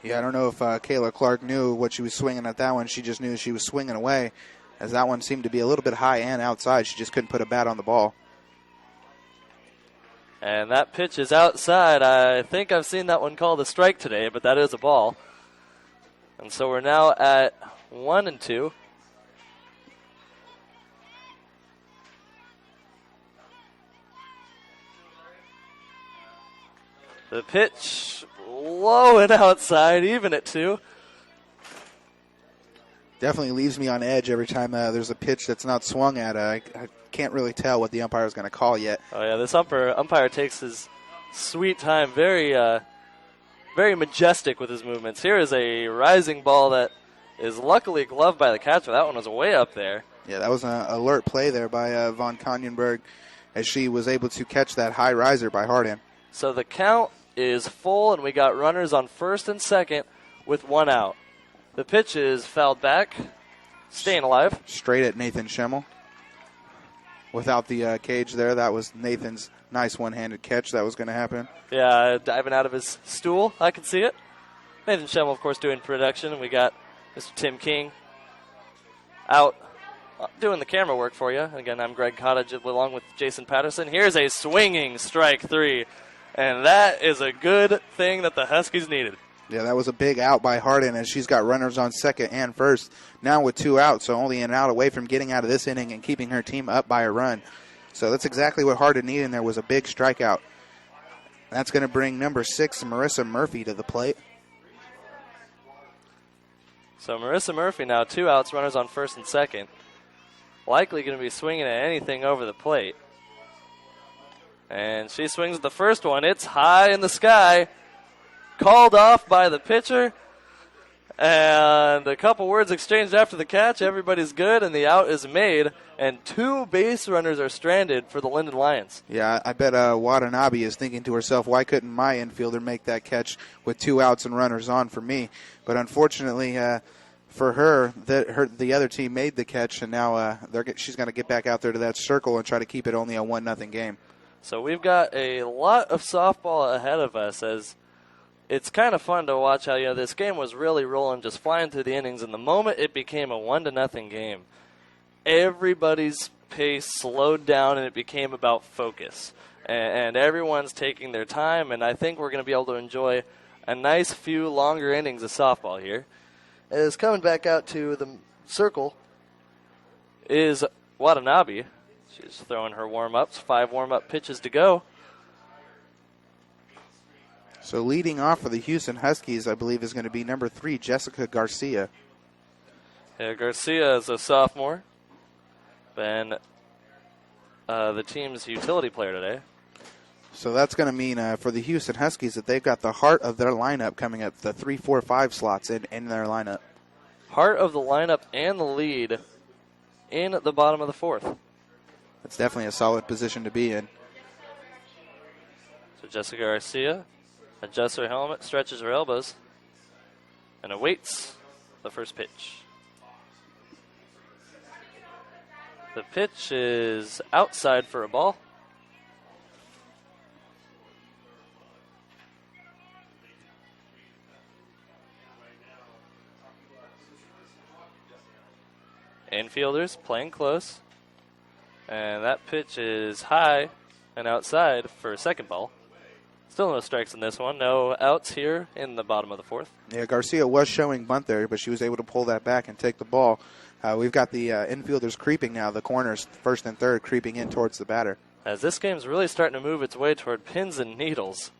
Yeah, I don't know if Kayla Clark knew what she was swinging at that one. She just knew she was swinging away, as that one seemed to be a little bit high and outside. She just couldn't put a bat on the ball. And that pitch is outside. I think I've seen that one called a strike today, but that is a ball. And so we're now at 1-2. The pitch low and outside, even at 2. Definitely leaves me on edge every time there's a pitch that's not swung at. I can't really tell what the umpire is going to call yet. Oh, yeah, this umpire takes his sweet time, very majestic with his movements. Here is a rising ball that is luckily gloved by the catcher. That one was way up there. Yeah, that was an alert play there by Von Konyenberg, as she was able to catch that high riser by Harden. So the count is full, and we got runners on first and second with 1 out. The pitch is fouled back, staying alive. Straight at Nathan Schemmel. Without the cage there, that was Nathan's nice one-handed catch that was going to happen. Yeah, diving out of his stool, I can see it. Nathan Schemmel, of course, doing production. We got Mr. Tim King out doing the camera work for you. Again, I'm Greg Cottage along with Jason Patterson. Here's a swinging strike 3. And that is a good thing that the Huskies needed. Yeah, that was a big out by Harden, and she's got runners on second and first now with 2 outs, so only an out away from getting out of this inning and keeping her team up by a run. So that's exactly what Harden needed, and there was a big strikeout. That's going to bring number 6, Marissa Murphy, to the plate. So Marissa Murphy now 2 outs, runners on first and second. Likely going to be swinging at anything over the plate. And she swings at the first one. It's high in the sky. Called off by the pitcher. And a couple words exchanged after the catch. Everybody's good, and the out is made. And 2 base runners are stranded for the Linden Lions. Yeah, I bet Watanabe is thinking to herself, why couldn't my infielder make that catch with 2 outs and runners on for me? But unfortunately for her, the other team made the catch, and now she's going to get back out there to that circle and try to keep it only a 1-0 game. So we've got a lot of softball ahead of us, as it's kind of fun to watch how this game was really rolling, just flying through the innings. And the moment it became a 1-0 game, everybody's pace slowed down and it became about focus. and everyone's taking their time, and I think we're going to be able to enjoy a nice few longer innings of softball here. As coming back out to the circle is Watanabe. She's throwing her warm-ups, 5 warm-up pitches to go. So leading off for the Hughson Huskies, I believe, is going to be number 3, Jessica Garcia. Yeah, Garcia is a sophomore. Been the team's utility player today. So that's going to mean for the Hughson Huskies that they've got the heart of their lineup coming up, the 3, 4, 5 slots in their lineup. Heart of the lineup and the lead in the bottom of the 4th. It's definitely a solid position to be in. So Jessica Garcia adjusts her helmet, stretches her elbows, and awaits the first pitch. The pitch is outside for a ball. Infielders playing close. And that pitch is high and outside for a second ball. Still no strikes in this one. No outs here in the bottom of the 4th. Yeah, Garcia was showing bunt there, but she was able to pull that back and take the ball. We've got the infielders creeping now, the corners, first and third, creeping in towards the batter. As this game's really starting to move its way toward pins and needles.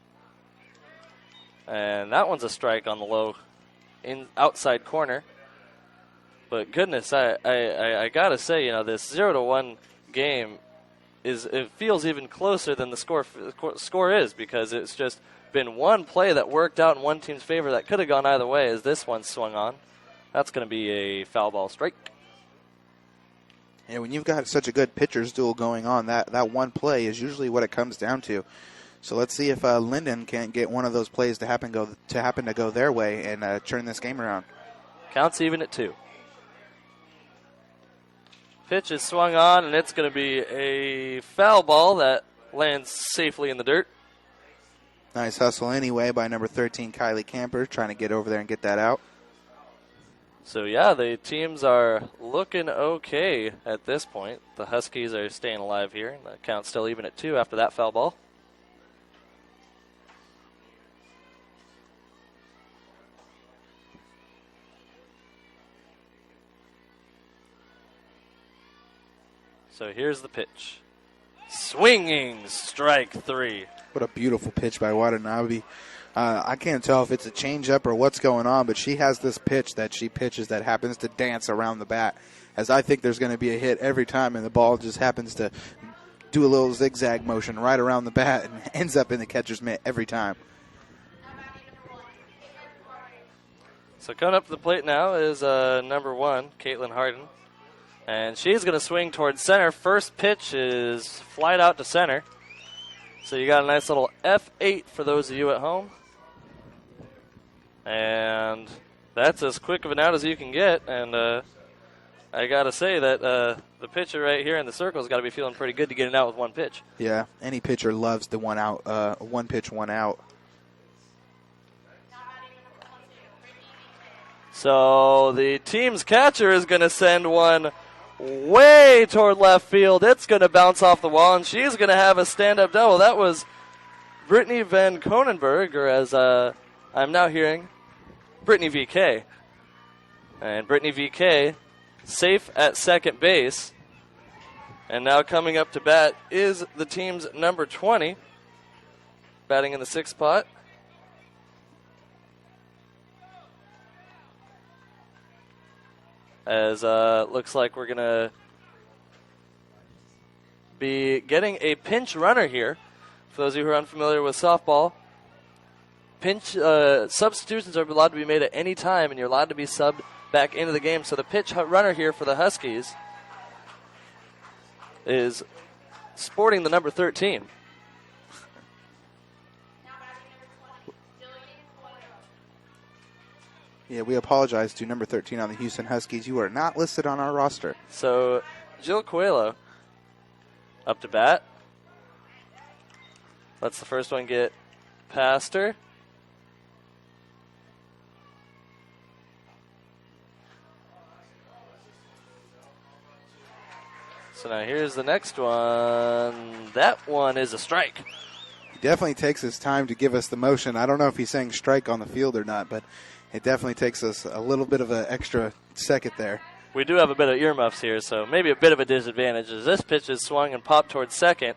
And that one's a strike on the low outside corner. But goodness, I gotta say, this 0-1 game it feels even closer than the score is, because it's just been one play that worked out in one team's favor that could have gone either way as this one swung on. That's going to be a foul ball strike. Yeah, when you've got such a good pitcher's duel going on, that one play is usually what it comes down to. So let's see if Linden can't get one of those plays to happen to go their way and turn this game around. Counts even at 2. Pitch is swung on, and it's going to be a foul ball that lands safely in the dirt. Nice hustle anyway by number 13, Kylie Camper, trying to get over there and get that out. So, yeah, the teams are looking okay at this point. The Huskies are staying alive here. The count's still even at 2 after that foul ball. So here's the pitch. Swinging strike 3. What a beautiful pitch by Watanabe. I can't tell if it's a changeup or what's going on, but she has this pitch that she pitches that happens to dance around the bat. As I think there's going to be a hit every time, and the ball just happens to do a little zigzag motion right around the bat and ends up in the catcher's mitt every time. So coming up to the plate now is number 1, Caitlin Harden. And she's going to swing towards center. First pitch is flied out to center. So you got a nice little F8 for those of you at home. And that's as quick of an out as you can get. And I got to say that the pitcher right here in the circle has got to be feeling pretty good to get it out with one pitch. Yeah, any pitcher loves the one out, one pitch, one out. So the team's catcher is going to send one way toward left field. It's going to bounce off the wall, and she's going to have a stand-up double. That was Brittany Van Konenberg, or as I'm now hearing, Brittany VK. And Brittany VK safe at second base. And now coming up to bat is the team's number 20, batting in the 6th spot. As looks like we're going to be getting a pinch runner here. For those of you who are unfamiliar with softball, pinch substitutions are allowed to be made at any time, and you're allowed to be subbed back into the game. So the pinch runner here for the Huskies is sporting the number 13. Yeah, we apologize to number 13 on the Hughson Huskies. You are not listed on our roster. So Jill Coelho up to bat. Lets the first one get past her. So now here's the next one. That one is a strike. He definitely takes his time to give us the motion. I don't know if he's saying strike on the field or not, but it definitely takes us a little bit of an extra second there. We do have a bit of earmuffs here, so maybe a bit of a disadvantage as this pitch is swung and popped towards second.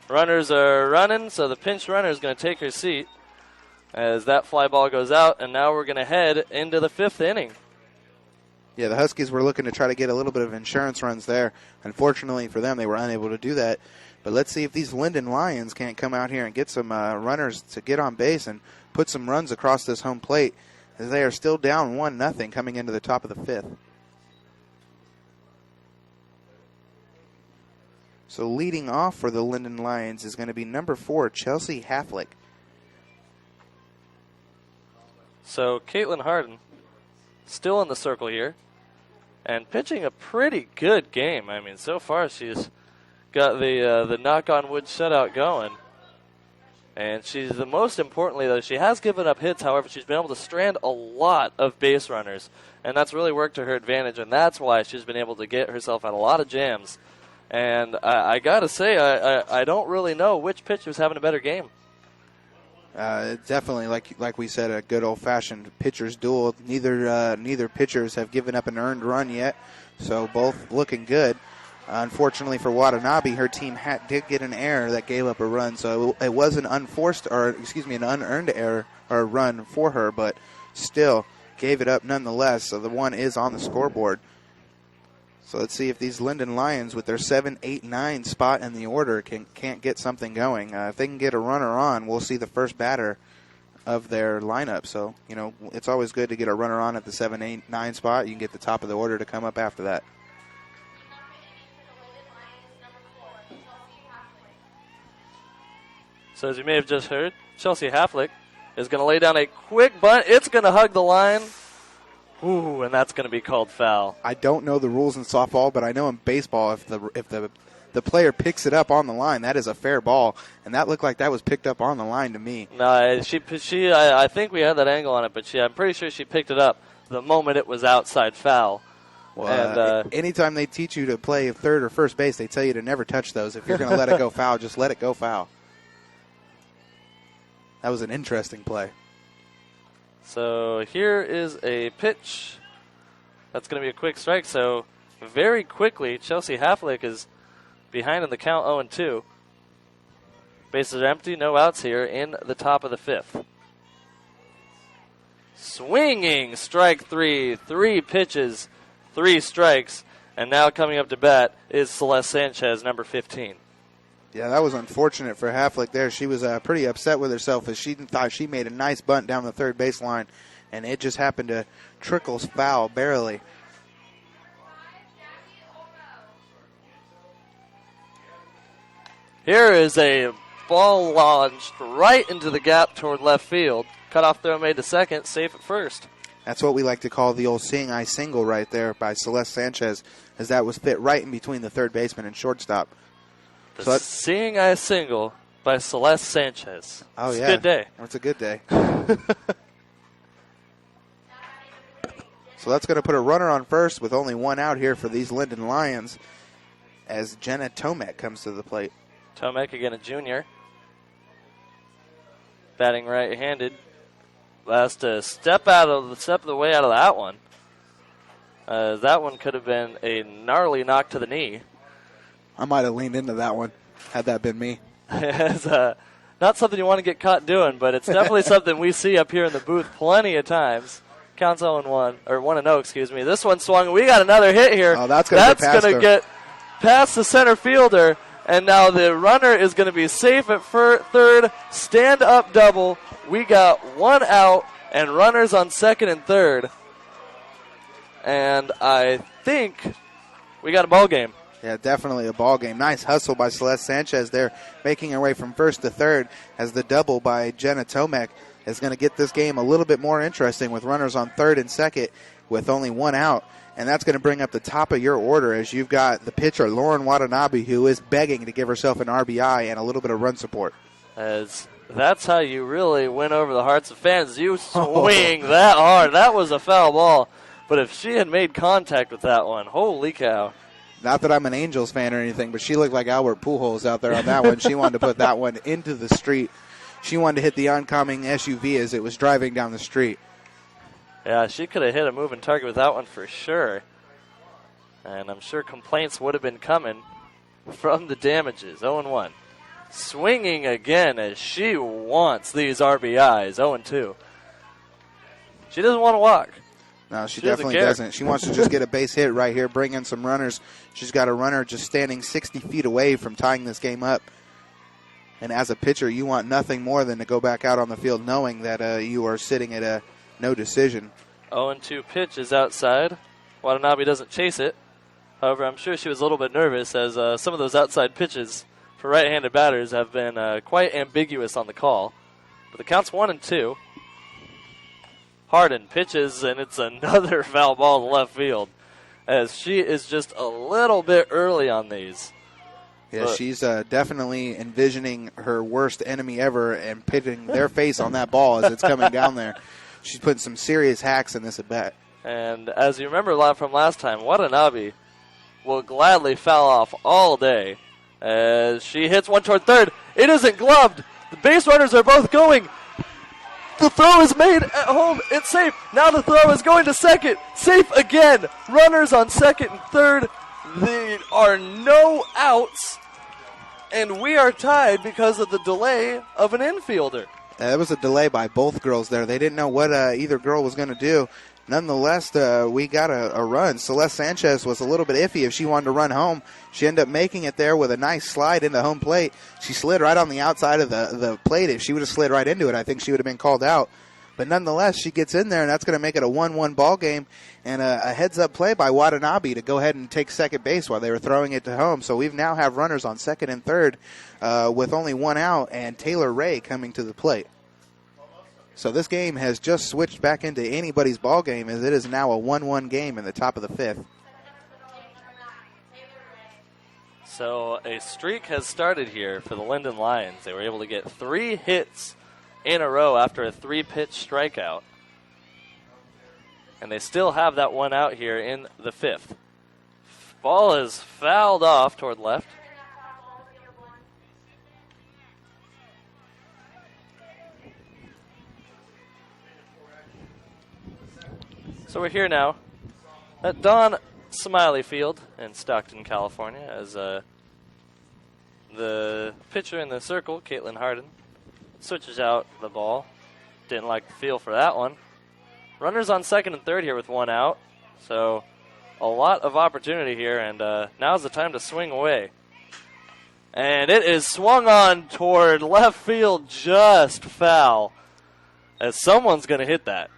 Runners are running, so the pinch runner is going to take her seat as that fly ball goes out, and now we're going to head into the 5th inning. Yeah, the Huskies were looking to try to get a little bit of insurance runs there. Unfortunately for them, they were unable to do that. But let's see if these Linden Lions can't come out here and get some runners to get on base and put some runs across this home plate, as they are still down 1-0 coming into the top of the 5th. So leading off for the Linden Lions is going to be number 4, Chelsea Haflick. So Caitlin Harden still in the circle here and pitching a pretty good game. I mean, so far she's got the knock on wood shutout going. And she's the most importantly, though, she has given up hits. However, she's been able to strand a lot of base runners. And that's really worked to her advantage. And that's why she's been able to get herself out a lot of jams. And I got to say, I don't really know which pitcher was having a better game. Definitely, like we said, a good old-fashioned pitcher's duel. Neither pitchers have given up an earned run yet, so both looking good. Unfortunately for Watanabe, her team did get an error that gave up a run, so it was an an unearned error or run for her, but still gave it up nonetheless. So the one is on the scoreboard. So let's see if these Linden Lions, with their 7, 8, 9 spot in the order, can't get something going. If they can get a runner on, we'll see the first batter of their lineup. So, it's always good to get a runner on at the 7, 8, 9 spot. You can get the top of the order to come up after that. So as you may have just heard, Chelsea Haflick is going to lay down a quick bunt. It's going to hug the line. Ooh, and that's going to be called foul. I don't know the rules in softball, but I know in baseball if the player picks it up on the line, that is a fair ball, and that looked like that was picked up on the line to me. No, I think we had that angle on it, but I'm pretty sure she picked it up the moment it was outside foul. Well, and anytime they teach you to play third or first base, they tell you to never touch those. If you're going to let it go foul, just let it go foul. That was an interesting play. So here is a pitch. That's going to be a quick strike. So very quickly, Chelsea Haflick is behind in the count 0-2. Bases are empty, no outs here in the top of the 5th. Swinging strike 3, 3 pitches, 3 strikes. And now coming up to bat is Celeste Sanchez, number 15. Yeah, that was unfortunate for Haflick there. She was pretty upset with herself as she thought she made a nice bunt down the third baseline, and it just happened to trickle foul barely. Here is a ball launched right into the gap toward left field. Cutoff throw made to second, safe at first. That's what we like to call the old seeing eye single right there by Celeste Sanchez, as that was fit right in between the third baseman and shortstop. The seeing eye single by Celeste Sanchez. Oh, it's yeah. a good day. It's a good day. So that's going to put a runner on first with only 1 out here for these Linden Lions as Jenna Tomek comes to the plate. Tomek, again, a junior. Batting right-handed. Has to step the way out of that one. That one could have been a gnarly knock to the knee. I might have leaned into that one, had that been me. It's not something you want to get caught doing, but it's definitely something we see up here in the booth plenty of times. Counts 0-1, or 1-0, excuse me. This one swung. We got another hit here. Oh, that's going to get past the center fielder, and now the runner is going to be safe at third. Stand-up double. We got 1 out and runners on second and third. And I think we got a ball game. Yeah, definitely a ball game. Nice hustle by Celeste Sanchez there, making her way from first to third as the double by Jenna Tomek is going to get this game a little bit more interesting with runners on third and second with only 1 out. And that's going to bring up the top of your order as you've got the pitcher, Lauren Watanabe, who is begging to give herself an RBI and a little bit of run support. As that's how you really win over the hearts of fans. You swing that hard. That was a foul ball. But if she had made contact with that one, holy cow. Not that I'm an Angels fan or anything, but she looked like Albert Pujols out there on that one. She wanted to put that one into the street. She wanted to hit the oncoming SUV as it was driving down the street. Yeah, she could have hit a moving target with that one for sure. And I'm sure complaints would have been coming from the damages. 0-1. Swinging again as she wants these RBIs. 0-2. She doesn't want to walk. No, she doesn't definitely care. doesn't. She wants to just get a base hit right here, bring in some runners. She's got a runner just standing 60 feet away from tying this game up. And as a pitcher, you want nothing more than to go back out on the field knowing that you are sitting at a no decision. 0-2 pitch is outside. Watanabe doesn't chase it. However, I'm sure she was a little bit nervous as some of those outside pitches for right-handed batters have been quite ambiguous on the call. But the count's 1-2. Harden pitches, and it's another foul ball to left field as she is just a little bit early on these. Yeah, But she's definitely envisioning her worst enemy ever and pitting their face on that ball as it's coming down there. She's putting some serious hacks in this at bat. And as you remember from last time, Watanabe will gladly foul off all day as she hits one toward third. It isn't gloved. The base runners are both going. The throw is made at home. It's safe. Now the throw is going to second. Safe again. Runners on second and third. There are no outs. And we are tied because of the delay of an infielder. That was a delay by both girls there. They didn't know what either girl was going to do. Nonetheless, we got a run. Celeste Sanchez was a little bit iffy if she wanted to run home. She ended up making it there with a nice slide into home plate. She slid right on the outside of the plate. If she would have slid right into it, I think she would have been called out. But nonetheless, she gets in there, and that's going to make it a 1-1 ball game and a heads-up play by Watanabe to go ahead and take second base while they were throwing it to home. So we now have runners on second and third with only one out, and Taylor Ray coming to the plate. So this game has just switched back into anybody's ball game as it is now a 1-1 game in the top of the fifth. So a streak has started here for the Linden Lions. They were able to get 3 hits in a row after a 3-pitch strikeout. And they still have that one out here in the fifth. Ball is fouled off toward left. So we're here now at Don Smiley Field in Stockton, California, as the pitcher in the circle, Caitlin Harden, switches out the ball. Didn't like the feel for that one. Runners on second and third here with one out. So a lot of opportunity here, and now's the time to swing away. And it is swung on toward left field, just foul, as someone's going to hit that.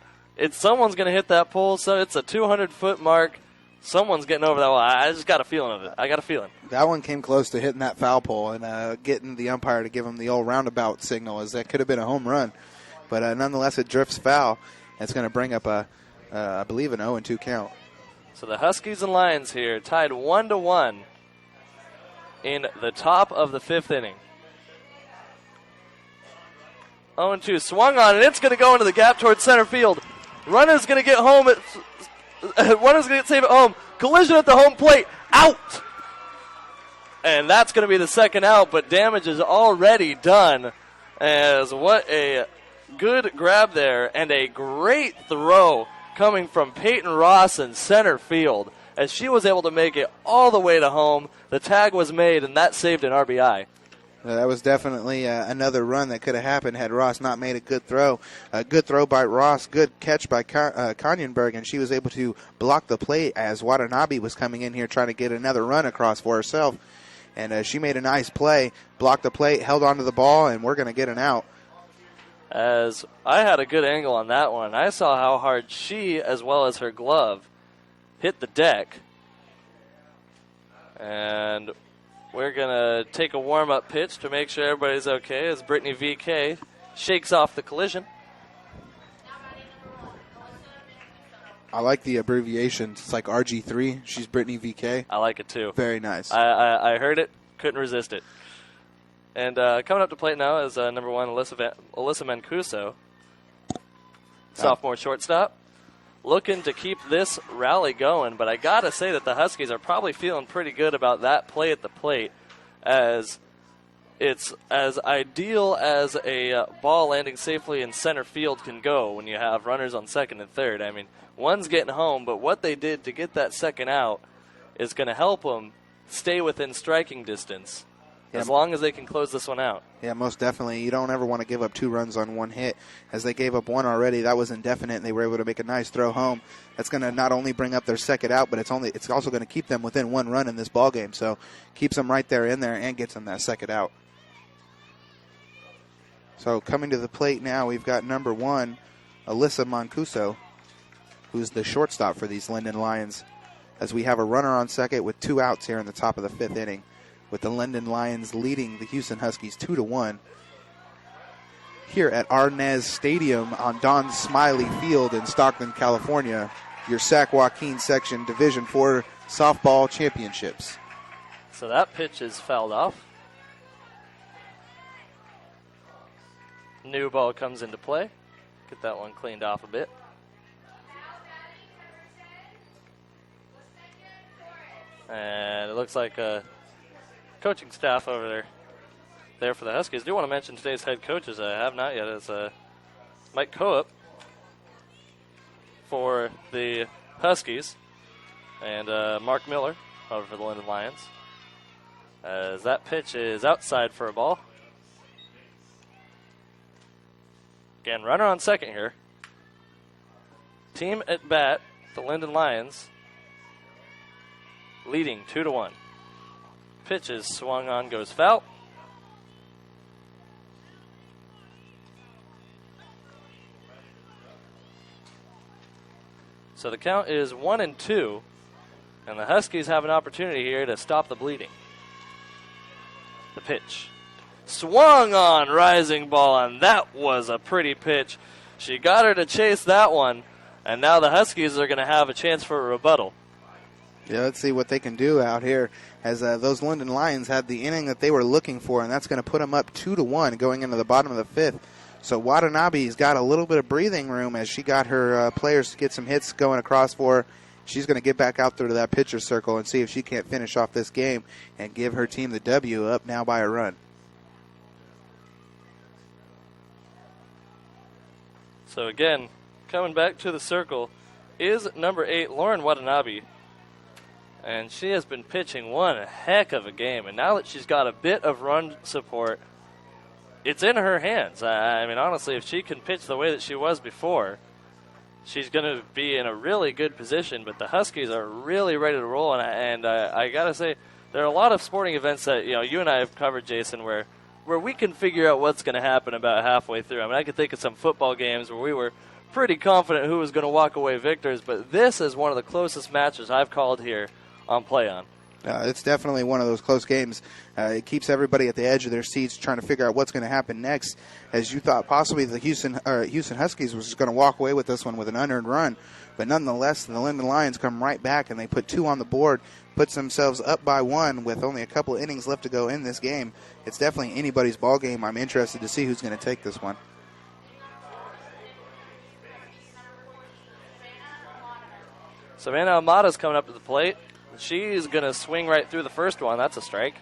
Someone's going to hit that pole, so it's a 200-foot mark. Someone's getting over that wall. I just got a feeling of it. I got a feeling. That one came close to hitting that foul pole and getting the umpire to give him the old roundabout signal, as that could have been a home run. But nonetheless, it drifts foul. It's going to bring up, I believe, an 0-2 count. So the Huskies and Lions here tied 1-1 in the top of the fifth inning. 0-2 swung on, and it's going to go into the gap towards center field. Runner's going to get home. Runner's going to get safe at home. Collision at the home plate. Out! And that's going to be the second out, but damage is already done. As what a good grab there, and a great throw coming from Peyton Ross in center field, as she was able to make it all the way to home. The tag was made, and that saved an RBI. That was definitely another run that could have happened had Ross not made a good throw. A good throw by Ross, good catch by Konyenberg, and she was able to block the plate as Watanabe was coming in here trying to get another run across for herself. And she made a nice play, blocked the plate, held onto the ball, and we're going to get an out. As I had a good angle on that one. I saw how hard she, as well as her glove, hit the deck. And we're going to take a warm-up pitch to make sure everybody's okay as Brittany VK shakes off the collision. I like the abbreviation. It's like RG3. She's Brittany VK. I like it too. Very nice. I heard it, couldn't resist it. And coming up to plate now is number 1, Alyssa Mancuso, sophomore shortstop. looking to keep this rally going. But I got to say that the Huskies are probably feeling pretty good about that play at the plate, as it's as ideal as a ball landing safely in center field can go when you have runners on second and third. I mean, one's getting home, but what they did to get that second out is going to help them stay within striking distance as long as they can close this one out. Yeah, most definitely. You don't ever want to give up 2 runs on 1 hit. As they gave up 1 already, that was indefinite, and they were able to make a nice throw home. That's going to not only bring up their second out, but it's also going to keep them within 1 run in this ball game. So keeps them right there in there and gets them that second out. So coming to the plate now, we've got number 1, Alyssa Mancuso, who's the shortstop for these Linden Lions, as we have a runner on second with 2 outs here in the top of the 5th inning, with the Linden Lions leading the Hughson Huskies 2-1 here at Arnaiz Stadium on Don Smiley Field in Stockton, California, your Sac-Joaquin Section Division IV Softball Championships. So that pitch is fouled off. New ball comes into play. Get that one cleaned off a bit. And it looks like coaching staff over there for the Huskies. I do want to mention today's head coaches. I have not yet. It's Mike Coop for the Huskies and Mark Miller over for the Linden Lions. As that pitch is outside for a ball. Again, runner on second here. Team at bat, the Linden Lions, leading 2-1. Pitch is swung on, goes foul. So the count is 1-2, and the Huskies have an opportunity here to stop the bleeding. The pitch. Swung on, rising ball, and that was a pretty pitch. She got her to chase that one, and now the Huskies are going to have a chance for a rebuttal. Yeah, let's see what they can do out here, as those Linden Lions had the inning that they were looking for, and that's going to put them up 2-1 going into the bottom of the 5th. So Watanabe's got a little bit of breathing room as she got her players to get some hits going across for her. She's going to get back out there to that pitcher circle and see if she can't finish off this game and give her team the W, up now by a run. So again, coming back to the circle is number 8, Lauren Watanabe. And she has been pitching one heck of a game. And now that she's got a bit of run support, it's in her hands. I mean, honestly, if she can pitch the way that she was before, she's going to be in a really good position. But the Huskies are really ready to roll. And I got to say, there are a lot of sporting events that you and I have covered, Jason, where we can figure out what's going to happen about halfway through. I mean, I could think of some football games where we were pretty confident who was going to walk away victors, but this is one of the closest matches I've called here on Play On. It's definitely one of those close games. It keeps everybody at the edge of their seats trying to figure out what's going to happen next, as you thought possibly the Hughson Huskies was just going to walk away with this one with an unearned run. But nonetheless, the Linden Lions come right back, and they put 2 on the board, puts themselves up by 1 with only a couple of innings left to go in this game. It's definitely anybody's ball game. I'm interested to see who's going to take this one. Savannah Amada's coming up to the plate. She's going to swing right through the first one. That's a strike.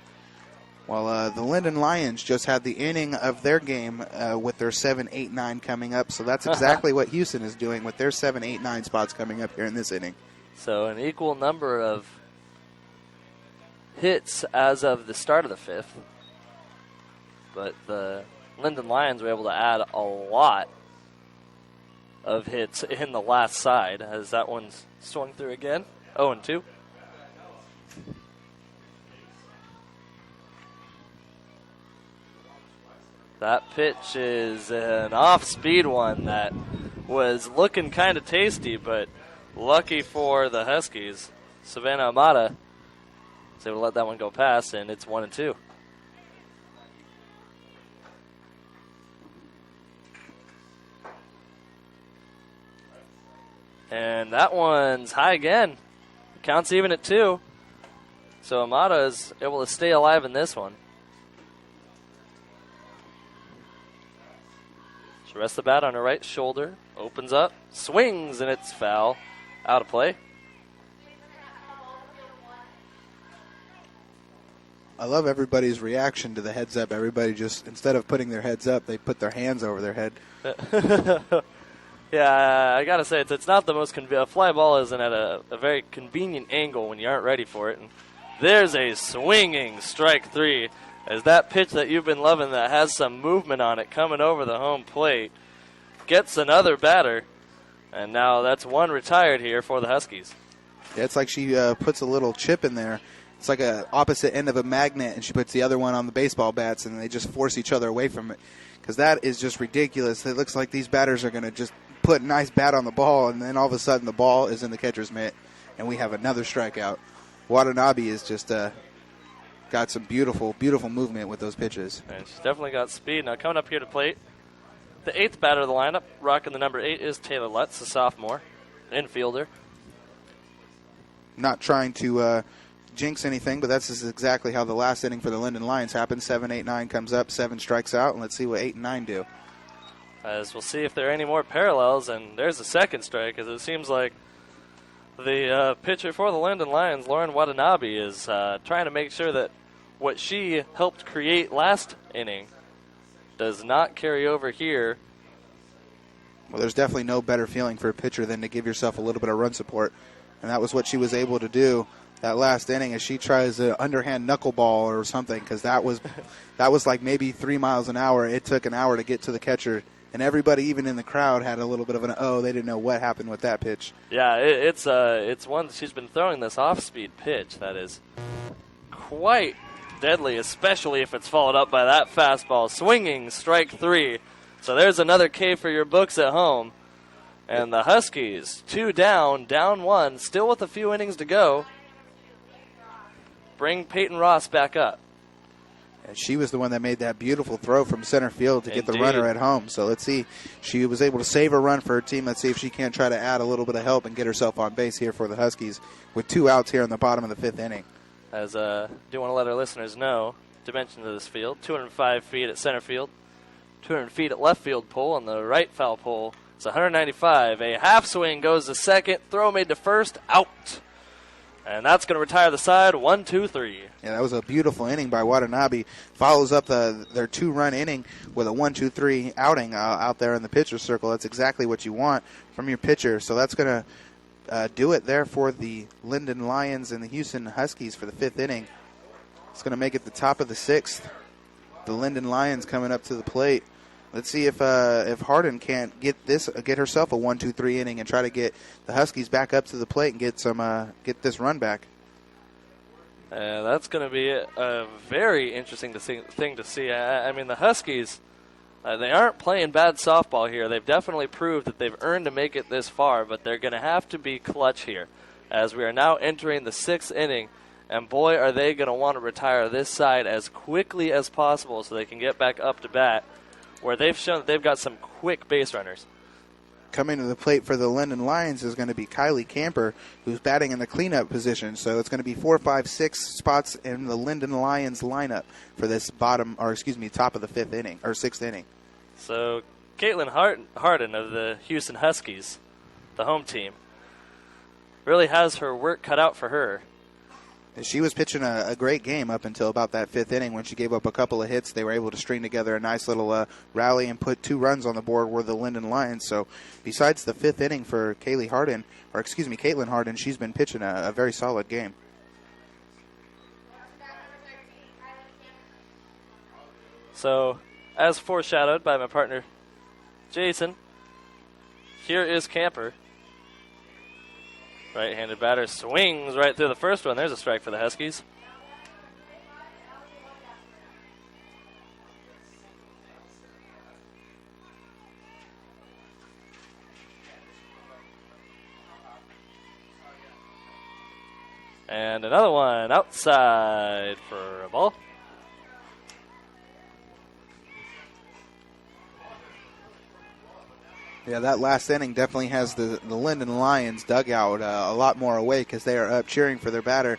Well, the Linden Lions just had the inning of their game with their 7, 8, 9 coming up. So that's exactly what Hughson is doing with their 7, 8, 9 spots coming up here in this inning. So an equal number of hits as of the start of the 5th. But the Linden Lions were able to add a lot of hits in the last side, as that one's swung through again. 0-2. That pitch is an off-speed one that was looking kind of tasty, but lucky for the Huskies, Savannah Amada was able to let that one go past, and it's 1-2. And that one's high again. Counts even at 2. So Amada is able to stay alive in this one. She rests the bat on her right shoulder, opens up, swings, and it's foul. Out of play. I love everybody's reaction to the heads up. Everybody just, instead of putting their heads up, they put their hands over their head. Yeah, I got to say, it's not the most a fly ball isn't at a very convenient angle when you aren't ready for it. And there's a swinging strike three as that pitch that you've been loving that has some movement on it coming over the home plate gets another batter. And now that's one retired here for the Huskies. Yeah, it's like she puts a little chip in there. It's like a opposite end of a magnet, and she puts the other one on the baseball bats, and they just force each other away from it. Because that is just ridiculous. It looks like these batters are going to just put a nice bat on the ball, and then all of a sudden the ball is in the catcher's mitt, and we have another strikeout. Watanabe has just got some beautiful, beautiful movement with those pitches. And she's definitely got speed. Now coming up here to plate, the eighth batter of the lineup, rocking the number 8, is Taylor Lutz, a sophomore, infielder. Not trying to jinx anything, but that's just exactly how the last inning for the Linden Lions happened. 7, 8, 9 comes up, 7 strikes out, and let's see what 8 and 9 do. As we'll see if there are any more parallels, and there's a second strike, as it seems like the pitcher for the Linden Lions, Lauren Watanabe, is trying to make sure that what she helped create last inning does not carry over here. Well, there's definitely no better feeling for a pitcher than to give yourself a little bit of run support, and that was what she was able to do that last inning as she tries an underhand knuckleball or something, because that was like maybe 3 miles an hour. It took an hour to get to the catcher, and everybody, even in the crowd, had a little bit of an they didn't know what happened with that pitch. Yeah, it's one she's been throwing this off-speed pitch that is quite deadly, especially if it's followed up by that fastball. Swinging strike 3. So there's another K for your books at home. And the Huskies, 2 down 1, still with a few innings to go. Bring Peyton Ross back up. And she was the one that made that beautiful throw from center field to get the runner at home. So let's see. She was able to save a run for her team. Let's see if she can't try to add a little bit of help and get herself on base here for the Huskies with 2 outs here in the bottom of the 5th inning. As I do want to let our listeners know dimensions of this field. 205 feet at center field, 200 feet at left field pole, and the right foul pole is 195. A half swing goes to second, throw made to first, out. And that's going to retire the side, 1, 2, 3. Yeah, that was a beautiful inning by Watanabe. Follows up their 2-run inning with a 1, 2, 3 outing out there in the pitcher's circle. That's exactly what you want from your pitcher. So that's going to do it there for the Linden Lions and the Hughson Huskies for the 5th inning. It's going to make it the top of the 6th. The Linden Lions coming up to the plate. Let's see if Hardin can't get herself a 1, 2, 3 inning and try to get the Huskies back up to the plate and get this run back. That's going to be a very interesting thing to see. I mean, the Huskies, they aren't playing bad softball here. They've definitely proved that they've earned to make it this far, but they're going to have to be clutch here as we are now entering the 6th inning. And boy, are they going to want to retire this side as quickly as possible so they can get back up to bat, where they've shown that they've got some quick base runners. Coming to the plate for the Linden Lions is going to be Kylie Camper, who's batting in the cleanup position. So it's going to be 4, 5, 6 spots in the Linden Lions lineup for this top of the 5th inning, or 6th inning. So Caitlin Hardin of the Hughson Huskies, the home team, really has her work cut out for her. She was pitching a great game up until about that 5th inning when she gave up a couple of hits. They were able to string together a nice little rally and put 2 runs on the board were the Linden Lions. So besides the 5th inning for Caitlin Hardin, she's been pitching a very solid game. So as foreshadowed by my partner Jason, here is Camper. Right-handed batter swings right through the first one. There's a strike for the Huskies. And another one outside for a ball. Yeah, that last inning definitely has the Linden Lions dugout a lot more awake because they are up cheering for their batter.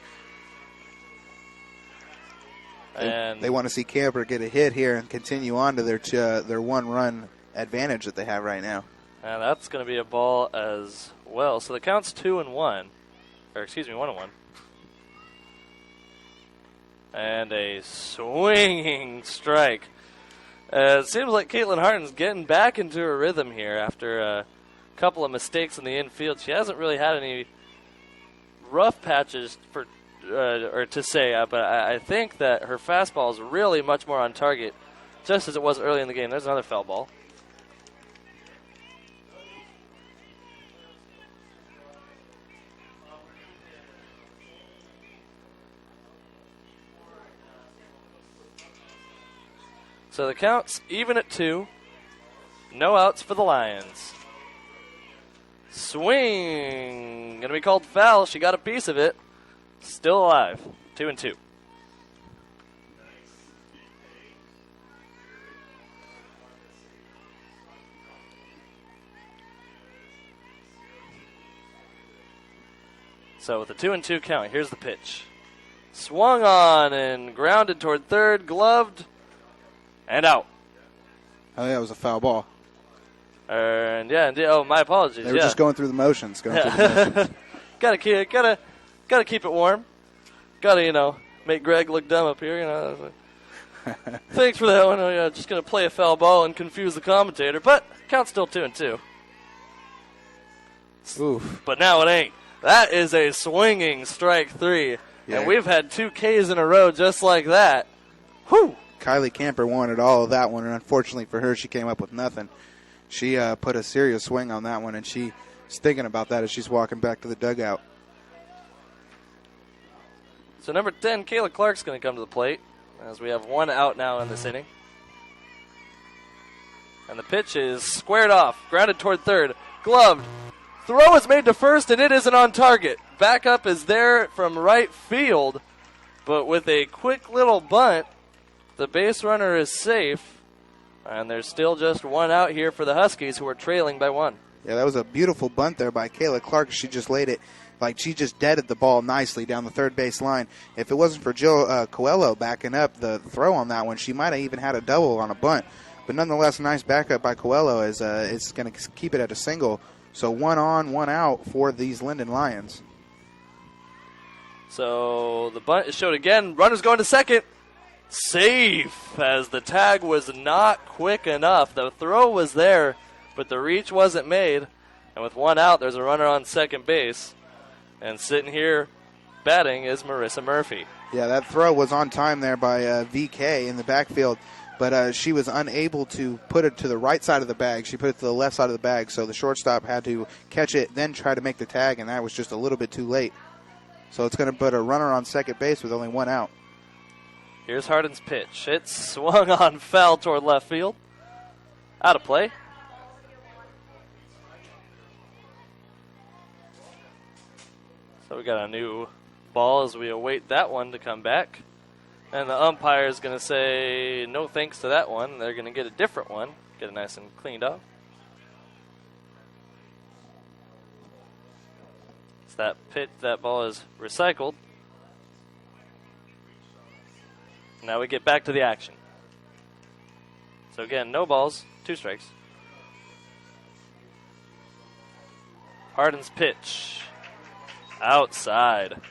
And they want to see Camper get a hit here and continue on to their 1-run advantage that they have right now. And that's going to be a ball as well. So the count's 2-1. Or excuse me, 1-1. And a swinging strike. It seems like Caitlin Harden's getting back into her rhythm here after a couple of mistakes in the infield. She hasn't really had any rough patches for or to say, but I think that her fastball is really much more on target, just as it was early in the game. There's another foul ball. So the count's even at 2. No outs for the Lions. Swing. Going to be called foul. She got a piece of it. Still alive. 2-2. So with a 2-2 count, here's the pitch. Swung on and grounded toward third. Gloved. And out. Oh, yeah, it was a foul ball. And oh, my apologies. They were just going through the motions. Gotta keep it warm. Gotta, make Greg look dumb up here. Thanks for that one. Oh, yeah, just gonna play a foul ball and confuse the commentator, but count's still 2-2. Oof. But now it ain't. That is a swinging strike 3, and we've had 2 Ks in a row just like that. Whew. Kylie Camper wanted all of that one, and unfortunately for her, she came up with nothing. She put a serious swing on that one, and she's thinking about that as she's walking back to the dugout. So number 10, Kayla Clark's going to come to the plate, as we have 1 out now in this inning. And the pitch is squared off, grounded toward third, gloved. Throw is made to first, and it isn't on target. Backup is there from right field, but with a quick little bunt, the base runner is safe, and there's still just 1 out here for the Huskies, who are trailing by 1. Yeah, that was a beautiful bunt there by Kayla Clark. She just laid it, she just deaded the ball nicely down the third base line. If it wasn't for Jill Coelho backing up the throw on that one, she might have even had a double on a bunt. But nonetheless, nice backup by Coelho as it's going to keep it at a single. So 1 on, 1 out for these Linden Lions. So the bunt is showed again. Runner's going to second. Safe, as the tag was not quick enough. The throw was there, but the reach wasn't made. And with 1 out, there's a runner on second base. And sitting here batting is Marissa Murphy. Yeah, that throw was on time there by VK in the backfield, but she was unable to put it to the right side of the bag. She put it to the left side of the bag, so the shortstop had to catch it, then try to make the tag, and that was just a little bit too late. So it's going to put a runner on second base with only 1 out. Here's Harden's pitch. It's swung on foul toward left field. Out of play. So we got a new ball as we await that one to come back. And the umpire is going to say no thanks to that one. They're going to get a different one. Get it nice and cleaned up. So that ball is recycled. Now we get back to the action. So again, no balls, 2 strikes. Harden's pitch. Outside.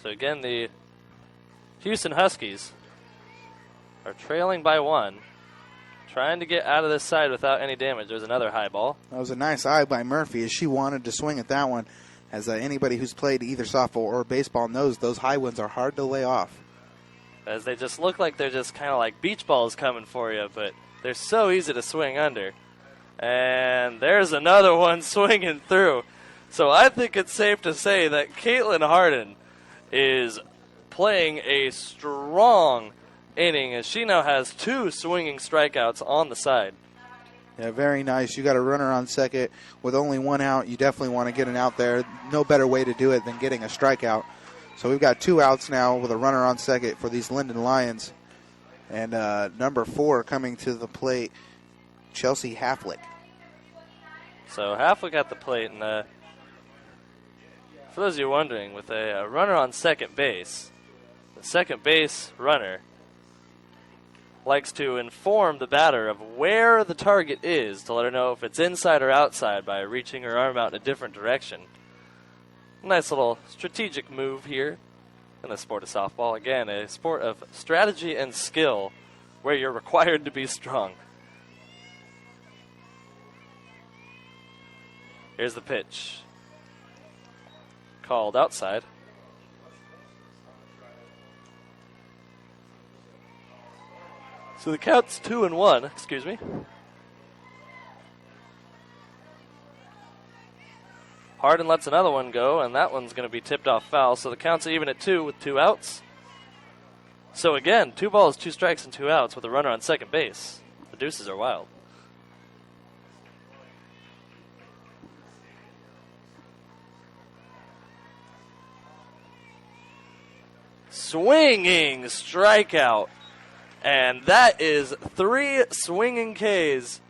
So again, the Hughson Huskies are trailing by 1. Trying to get out of this side without any damage. There's another high ball. That was a nice eye by Murphy as she wanted to swing at that one. As anybody who's played either softball or baseball knows, those high ones are hard to lay off. As they just look like they're just kind of like beach balls coming for you, but they're so easy to swing under. And there's another one swinging through. So I think it's safe to say that Caitlin Harden is playing a strong inning as she now has 2 swinging strikeouts on the side. Yeah, very nice. You got a runner on second with only 1 out. You definitely want to get an out there. No better way to do it than getting a strikeout. So we've got 2 outs now with a runner on second for these Linden Lions. And number 4 coming to the plate, Chelsea Halflick. So Halflick at the plate, and for those of you wondering, with a runner on second base, The second base runner likes to inform the batter of where the target is to let her know if it's inside or outside by reaching her arm out in a different direction. Nice little strategic move here in the sport of softball. Again, a sport of strategy and skill where you're required to be strong. Here's the pitch. Called outside. So the count's 2-1, excuse me. Harden lets another one go, and that one's going to be tipped off foul. So the count's even at 2 with 2 outs. So again, 2 balls, 2 strikes, and 2 outs with a runner on second base. The deuces are wild. Swinging strikeout. And that is 3 swinging Ks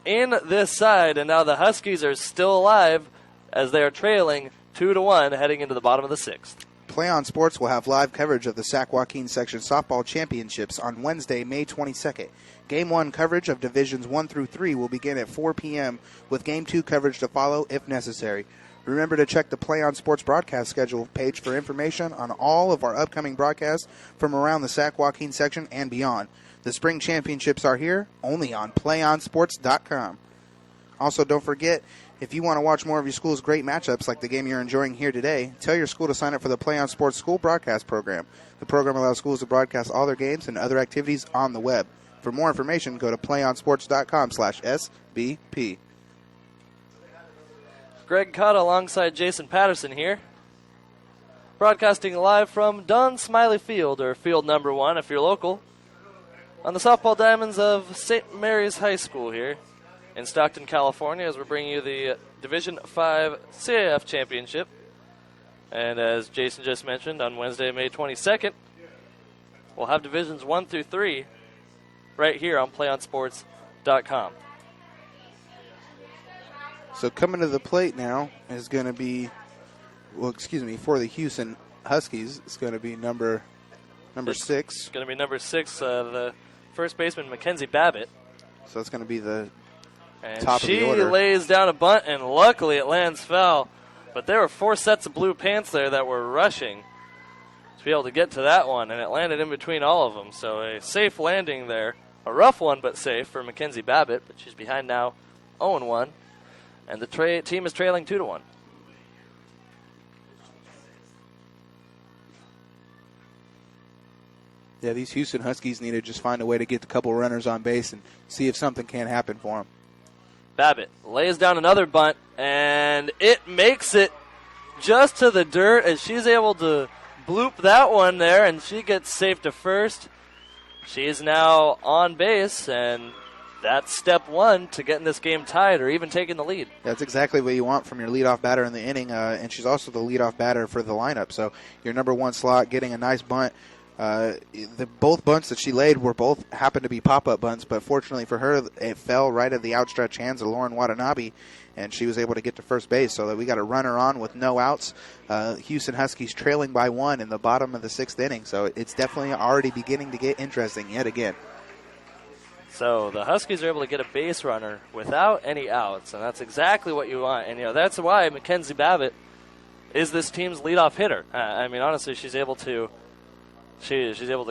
in this side. And now the Huskies are still alive as they are trailing 2-1 heading into the bottom of the 6th. Play On Sports will have live coverage of the Sac-Joaquin Section Softball Championships on Wednesday, May 22nd. Game 1 coverage of Divisions 1 through 3 will begin at 4 p.m. with Game 2 coverage to follow if necessary. Remember to check the Play On Sports broadcast schedule page for information on all of our upcoming broadcasts from around the Sac-Joaquin section and beyond. The spring championships are here, only on PlayOnSports.com. Also, don't forget, if you want to watch more of your school's great matchups like the game you're enjoying here today, tell your school to sign up for the Play On Sports School Broadcast Program. The program allows schools to broadcast all their games and other activities on the web. For more information, go to PlayOnSports.com/SBP. Greg Cotta alongside Jason Patterson here. Broadcasting live from Don Smiley Field, or Field Number 1 if you're local, on the softball diamonds of St. Mary's High School here in Stockton, California, as we're bringing you the Division 5 CIF Championship. And as Jason just mentioned, on Wednesday, May 22nd, we'll have Divisions 1 through 3 right here on PlayOnSports.com. So coming to the plate now is going to be, for the Hughson Huskies, it's going to be number 6. It's going to be number 6, the first baseman, Mackenzie Babbitt. So it's going to be the and top of the order. She lays down a bunt, and luckily it lands foul. But there were 4 sets of blue pants there that were rushing to be able to get to that one, and it landed in between all of them. So a safe landing there. A rough one, but safe for Mackenzie Babbitt, but she's behind now 0-1. And the team is trailing 2-1. Yeah, these Hughson Huskies need to just find a way to get a couple runners on base and see if something can happen for them. Babbitt lays down another bunt, and it makes it just to the dirt as she's able to bloop that one there, and she gets safe to first. She is now on base, and that's step 1 to getting this game tied or even taking the lead. That's exactly what you want from your leadoff batter in the inning, and she's also the leadoff batter for the lineup. So your number 1 slot getting a nice bunt. Both bunts that she laid happened to be pop-up bunts, but fortunately for her, it fell right at the outstretched hands of Lauren Watanabe, and she was able to get to first base. So that we got a runner on with no outs. Hughson Huskies trailing by 1 in the bottom of the 6th inning. So it's definitely already beginning to get interesting yet again. So the Huskies are able to get a base runner without any outs, and that's exactly what you want. And that's why Mackenzie Babbitt is this team's leadoff hitter. Honestly, she's able to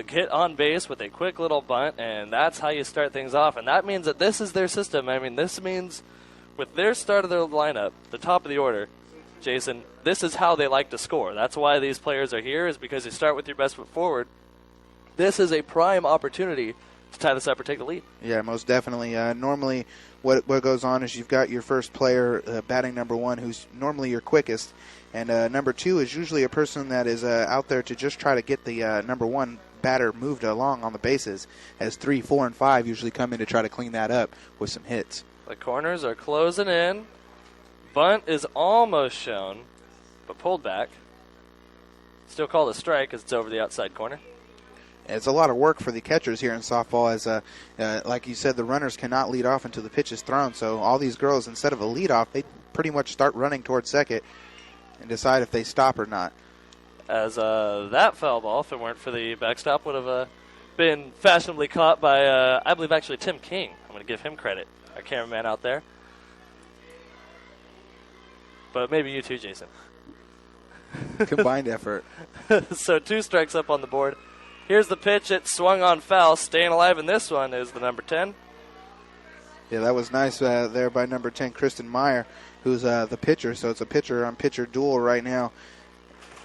get on base with a quick little bunt, and that's how you start things off. And that means that this is their system. This means with their start of their lineup, the top of the order, Jason, this is how they like to score. That's why these players are here, is because you start with your best foot forward. This is a prime opportunity to tie this up or take the lead. Yeah, most definitely. Normally what goes on is you've got your first player batting number 1, who's normally your quickest, and number 2 is usually a person that is out there to just try to get the number 1 batter moved along on the bases, as 3, 4, and 5 usually come in to try to clean that up with some hits. The corners are closing in. Bunt is almost shown, but pulled back. Still called a strike as it's over the outside corner. It's a lot of work for the catchers here in softball, as like you said, the runners cannot lead off until the pitch is thrown. So all these girls, instead of a leadoff, they pretty much start running towards second and decide if they stop or not. as that foul ball, if it weren't for the backstop, would have been fashionably caught by, I believe, actually Tim King. I'm going to give him credit, our cameraman out there. But maybe you too, Jason. Combined effort. So 2 strikes up on the board. Here's the pitch. It swung on foul. Staying alive in this one is the number 10. Yeah, that was nice there by number 10, Kristen Meyer, who's the pitcher. So it's a pitcher-on-pitcher duel right now.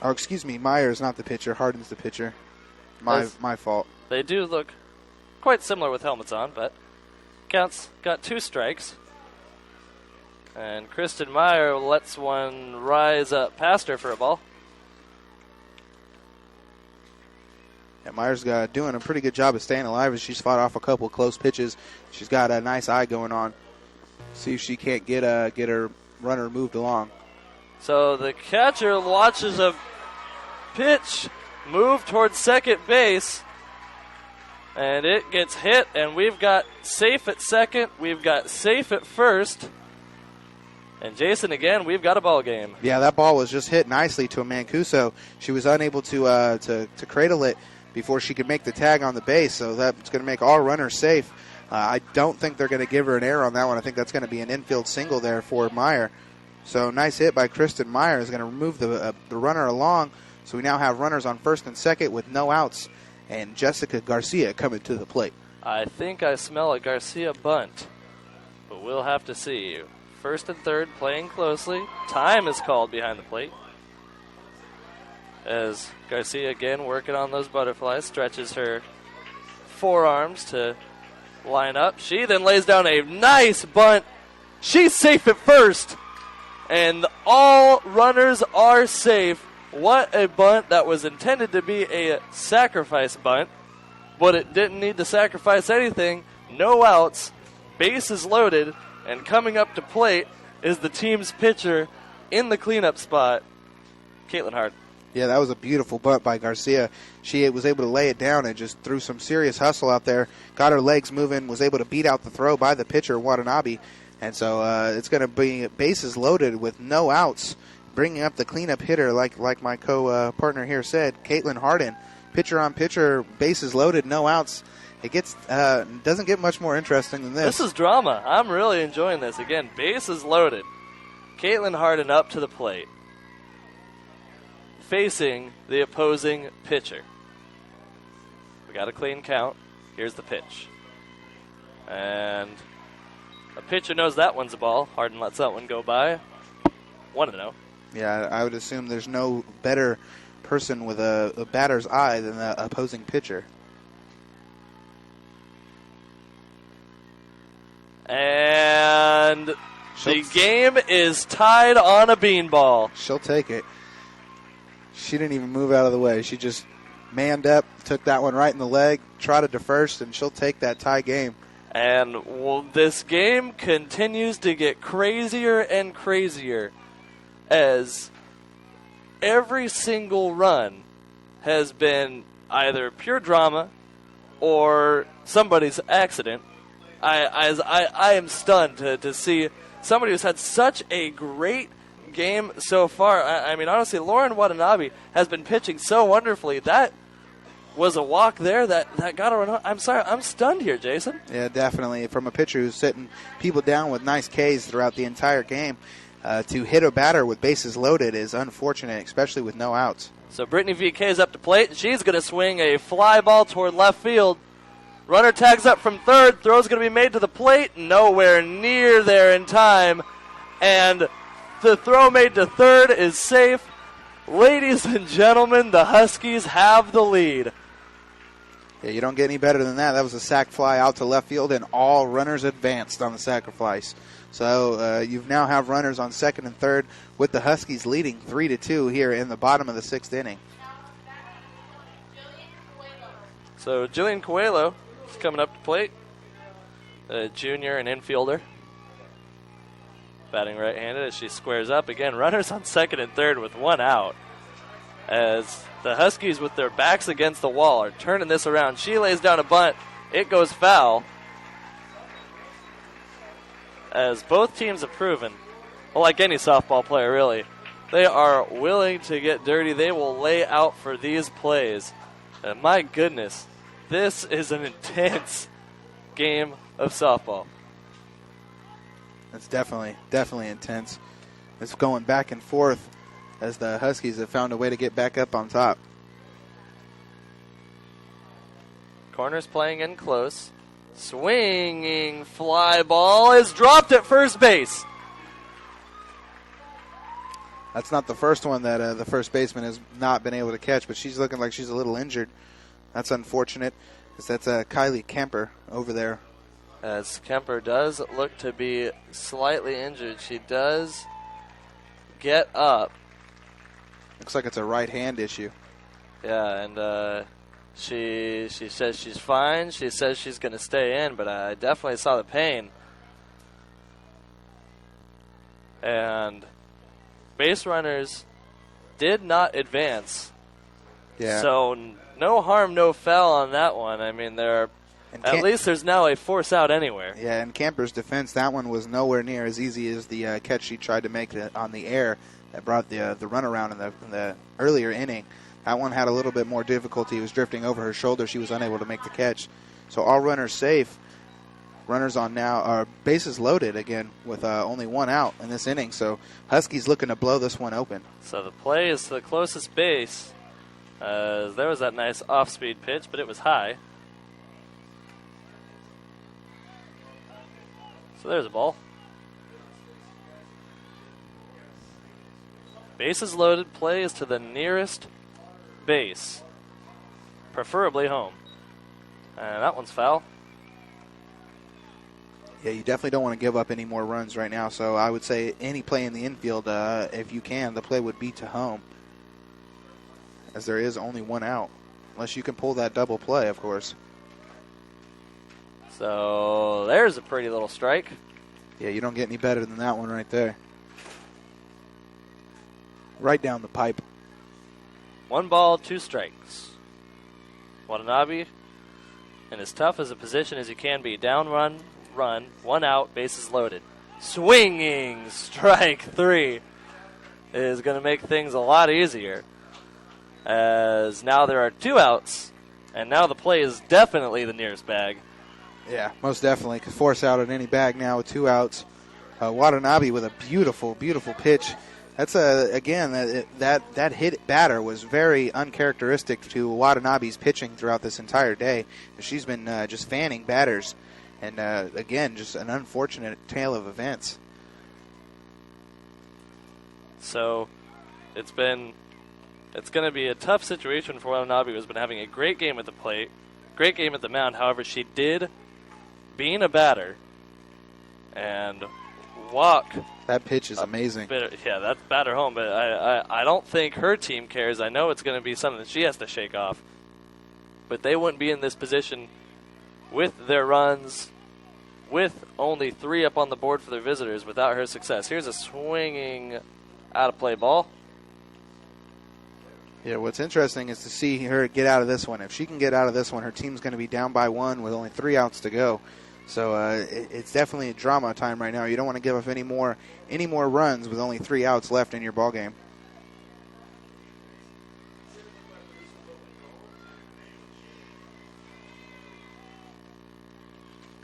Oh, excuse me, Meyer's not the pitcher. Harden's the pitcher. My fault. They do look quite similar with helmets on, but counts got 2 strikes. And Kristen Meyer lets one rise up past her for a ball. Yeah, Meyer's doing a pretty good job of staying alive as she's fought off a couple close pitches. She's got a nice eye going on. See if she can't get her runner moved along. So the catcher watches a pitch move towards second base. And it gets hit, and we've got safe at second. We've got safe at first. And Jason, again, we've got a ball game. Yeah, that ball was just hit nicely to a Mancuso. She was unable to cradle it before she could make the tag on the base, so that's going to make all runners safe. I don't think they're going to give her an error on that one. I think that's going to be an infield single there for Meyer. So nice hit by Kristen Meyer is going to move the runner along. So we now have runners on first and second with no outs, and Jessica Garcia coming to the plate. I think I smell a Garcia bunt, but we'll have to see. First and third playing closely. Time is called behind the plate. As Garcia again working on those butterflies, stretches her forearms to line up. She then lays down a nice bunt. She's safe at first. And all runners are safe. What a bunt. That was intended to be a sacrifice bunt, but it didn't need to sacrifice anything. No outs. Bases loaded. And coming up to plate is the team's pitcher in the cleanup spot, Caitlin Hart. Yeah, that was a beautiful bunt by Garcia. She was able to lay it down and just threw some serious hustle out there, got her legs moving, was able to beat out the throw by the pitcher, Watanabe. And so it's going to be bases loaded with no outs, bringing up the cleanup hitter, like my co-partner here said, Caitlin Harden. Pitcher on pitcher, bases loaded, no outs. It doesn't get much more interesting than this. This is drama. I'm really enjoying this. Again, bases loaded. Caitlin Harden up to the plate, facing the opposing pitcher. We got a clean count. Here's the pitch. And a pitcher knows that one's a ball. Harden lets that one go by. 1-0. Yeah, I would assume there's no better person with a batter's eye than the opposing pitcher. And the game is tied on a beanball. She'll take it. She didn't even move out of the way. She just manned up, took that one right in the leg, trotted to first, and she'll take that tie game. And this game continues to get crazier and crazier as every single run has been either pure drama or somebody's accident. I am stunned to see somebody who's had such a great game so far. I mean, honestly, Lauren Watanabe has been pitching so wonderfully. That was a walk there that got a run. I'm sorry, I'm stunned here, Jason. Yeah, definitely. From a pitcher who's sitting people down with nice Ks throughout the entire game, to hit a batter with bases loaded is unfortunate, especially with no outs. So Brittany VK is up to plate, and she's going to swing a fly ball toward left field. Runner tags up from third. Throw's going to be made to the plate. Nowhere near there in time. And the throw made to third is safe. Ladies and gentlemen, the Huskies have the lead. Yeah, you don't get any better than that. That was a sac fly out to left field, and all runners advanced on the sacrifice. So you now have runners on second and third with the Huskies leading 3-2 here in the bottom of the sixth inning. So Jillian Coelho is coming up to plate. A junior and infielder. Batting right-handed as she squares up. Again, runners on second and third with one out. As the Huskies, with their backs against the wall, are turning this around. She lays down a bunt. It goes foul. As both teams have proven, well, like any softball player really, They are willing to get dirty. They will lay out for these plays. And my goodness, this is an intense game of softball. It's definitely intense. It's going back and forth as the Huskies have found a way to get back up on top. Corner's playing in close. Swinging fly ball is dropped at first base. That's not the first one that the first baseman has not been able to catch, but she's looking like she's a little injured. That's unfortunate, because that's Kylie Kemper over there. As Kemper does look to be slightly injured. She does get up. Looks like it's a right hand issue. Yeah, and she says she's fine. She says she's going to stay in, but I definitely saw the pain. And base runners did not advance. Yeah. So no harm, no foul on that one. I mean, at least there's now a force out anywhere. Yeah, in Kemper's defense, that one was nowhere near as easy as the catch she tried to make on the air that brought the runaround in the earlier inning. That one had a little bit more difficulty. It was drifting over her shoulder. She was unable to make the catch. So all runners safe. Runners on now are bases loaded again with only one out in this inning. So Huskies looking to blow this one open. So the play is to the closest base. There was that nice off-speed pitch, but it was high. So there's a ball. Bases loaded. Play is to the nearest base, preferably home. And that one's foul. Yeah, you definitely don't want to give up any more runs right now. So I would say any play in the infield, if you can, the play would be to home, as there is only one out, unless you can pull that double play, of course. So there's a pretty little strike. Yeah, you don't get any better than that one right there. Right down the pipe. 1 ball, 2 strikes. Watanabe in as tough as a position as he can be. Down run, 1 out, bases loaded. Swinging strike 3 is going to make things a lot easier, as now there are 2 outs, and now the play is definitely the nearest bag. Yeah, most definitely. Could force out at any bag now with 2 outs. Watanabe with a beautiful, beautiful pitch. That's again that hit batter was very uncharacteristic to Watanabe's pitching throughout this entire day. She's been just fanning batters, and again just an unfortunate tale of events. So it's going to be a tough situation for Watanabe, who's been having a great game at the plate, great game at the mound. However, she did, being a batter, and walk. That pitch is amazing. Yeah, that's batter home, but I don't think her team cares. I know it's going to be something that she has to shake off. But they wouldn't be in this position with their runs, with only 3 up on the board for their visitors without her success. Here's a swinging out-of-play ball. Yeah, what's interesting is to see her get out of this one. If she can get out of this one, her team's going to be down by 1 with only 3 outs to go. So it's definitely a drama time right now. You don't want to give up any more runs with only 3 outs left in your ball game.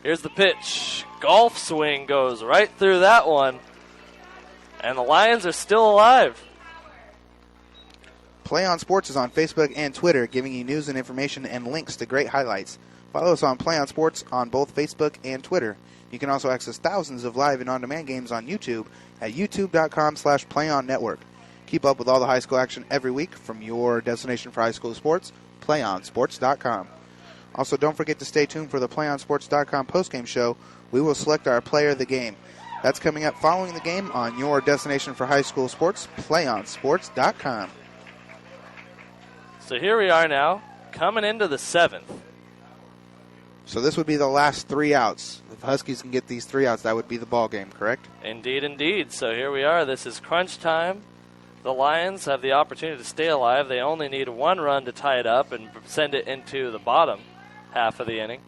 Here's the pitch. Golf swing goes right through that one. And the Lions are still alive. Play On Sports is on Facebook and Twitter, giving you news and information and links to great highlights. Follow us on Play On Sports on both Facebook and Twitter. You can also access thousands of live and on-demand games on YouTube at youtube.com/PlayOnNetwork. Keep up with all the high school action every week from your destination for high school sports, PlayOnSports.com. Also, don't forget to stay tuned for the PlayOnSports.com postgame show. We will select our player of the game. That's coming up following the game on your destination for high school sports, PlayOnSports.com. So here we are now, coming into the 7th. So this would be the last 3 outs. If Huskies can get these 3 outs, that would be the ball game, correct? Indeed, indeed. So here we are. This is crunch time. The Lions have the opportunity to stay alive. They only need 1 run to tie it up and send it into the bottom half of the inning.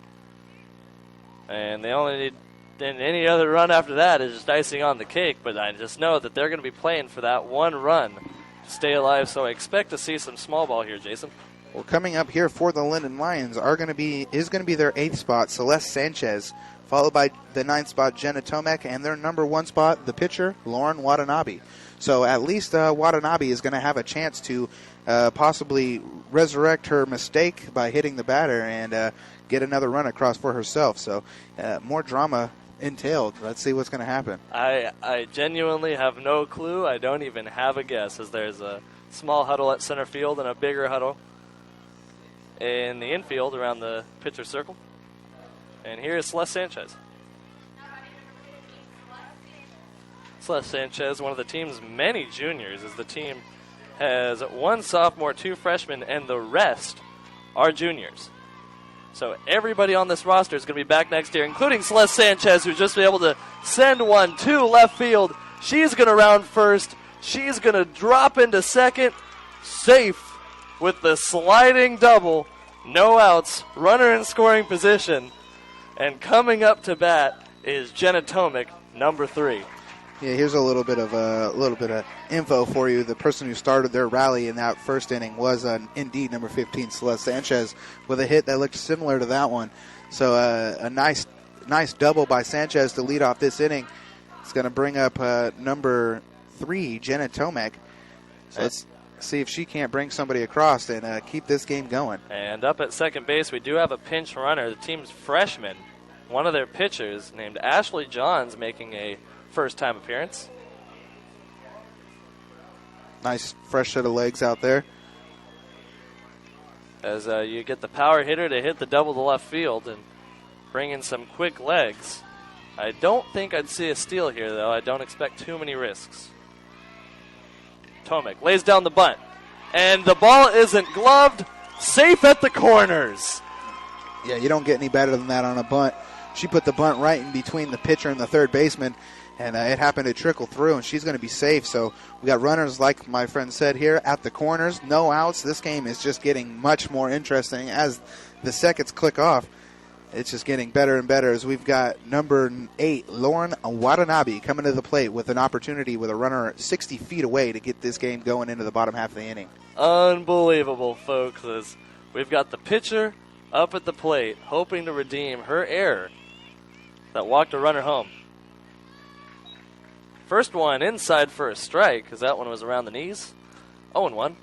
And they only need then any other run after that is just icing on the cake. But I just know that they're going to be playing for that one run to stay alive. So I expect to see some small ball here, Jason. Well, coming up here for the Linden Lions is going to be their 8th spot, Celeste Sanchez, followed by the 9th spot, Jenna Tomek, and their number 1 spot, the pitcher, Lauren Watanabe. So at least Watanabe is going to have a chance to possibly resurrect her mistake by hitting the batter and get another run across for herself. So more drama entailed. Let's see what's going to happen. I genuinely have no clue. I don't even have a guess, as there's a small huddle at center field and a bigger huddle in the infield around the pitcher circle. And here is Celeste Sanchez. Celeste Sanchez, one of the team's many juniors, as the team has 1 sophomore, 2 freshmen, and the rest are juniors. So everybody on this roster is going to be back next year, including Celeste Sanchez, who's just been able to send one to left field. She's going to round first. She's going to drop into second. Safe with the sliding double. No outs. Runner in scoring position. And coming up to bat is Jenna Tomek, number 3. Yeah, here's a little bit of info for you. The person who started their rally in that first inning was indeed number 15, Celeste Sanchez, with a hit that looked similar to that one. So a nice double by Sanchez to lead off this inning. It's going to bring up number 3, Jenna Tomek. So let's see if she can't bring somebody across and keep this game going. And up at second base, we do have a pinch runner. The team's freshman, one of their pitchers, named Ashley Johns, making a first-time appearance. Nice fresh set of legs out there. As you get the power hitter to hit the double to left field and bring in some quick legs. I don't think I'd see a steal here, though. I don't expect too many risks. Tomek lays down the bunt, and the ball isn't gloved. Safe at the corners. Yeah, you don't get any better than that on a bunt. She put the bunt right in between the pitcher and the third baseman, and it happened to trickle through, and she's going to be safe. So we got runners, like my friend said here, at the corners, no outs. This game is just getting much more interesting as the seconds click off. It's just getting better and better as we've got number 8, Lauren Watanabe, coming to the plate with an opportunity with a runner 60 feet away to get this game going into the bottom half of the inning. Unbelievable, folks, as we've got the pitcher up at the plate hoping to redeem her error that walked a runner home. First one inside for a strike, because that one was around the knees. 0-1.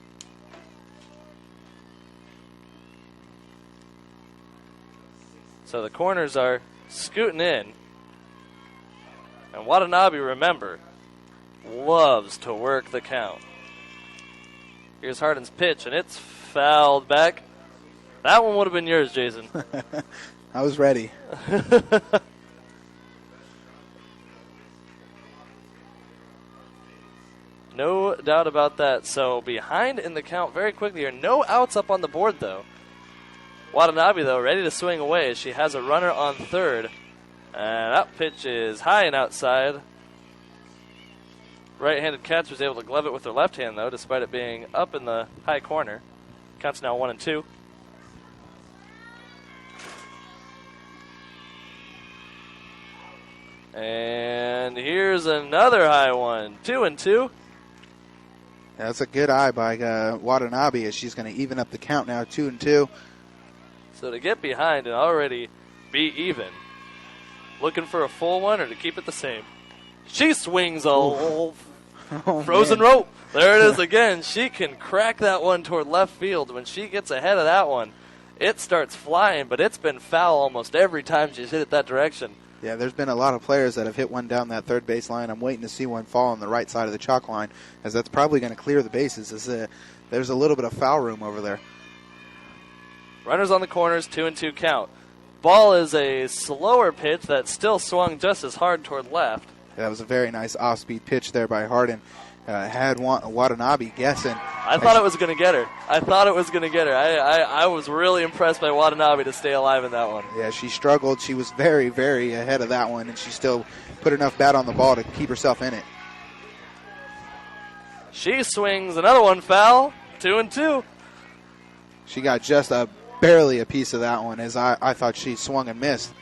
So the corners are scooting in. And Watanabe, remember, loves to work the count. Here's Hardin's pitch, and it's fouled back. That one would have been yours, Jason. I was ready. No doubt about that. So behind in the count very quickly here. No outs up on the board, though. Watanabe, though, ready to swing away as she has a runner on third. And that pitch is high and outside. Right-handed catcher was able to glove it with her left hand, though, despite it being up in the high corner. Counts now 1-2. And here's another high one. 2-2. Yeah, that's a good eye by Watanabe as she's going to even up the count now, 2-2. So to get behind and already be even, looking for a full one or to keep it the same. She swings a frozen rope. There it is again. She can crack that one toward left field. When she gets ahead of that one, it starts flying, but it's been foul almost every time she's hit it that direction. Yeah, there's been a lot of players that have hit one down that third base line. I'm waiting to see one fall on the right side of the chalk line, as that's probably going to clear the bases. There's a little bit of foul room over there. Runners on the corners, 2-2 count. Ball is a slower pitch that still swung just as hard toward left. Yeah, that was a very nice off-speed pitch there by Hardin. Had Watanabe guessing. I thought it was going to get her. I was really impressed by Watanabe to stay alive in that one. Yeah, she struggled. She was very, very ahead of that one, and she still put enough bat on the ball to keep herself in it. She swings another one foul, 2-2. She got just barely a piece of that one, as I thought she swung and missed.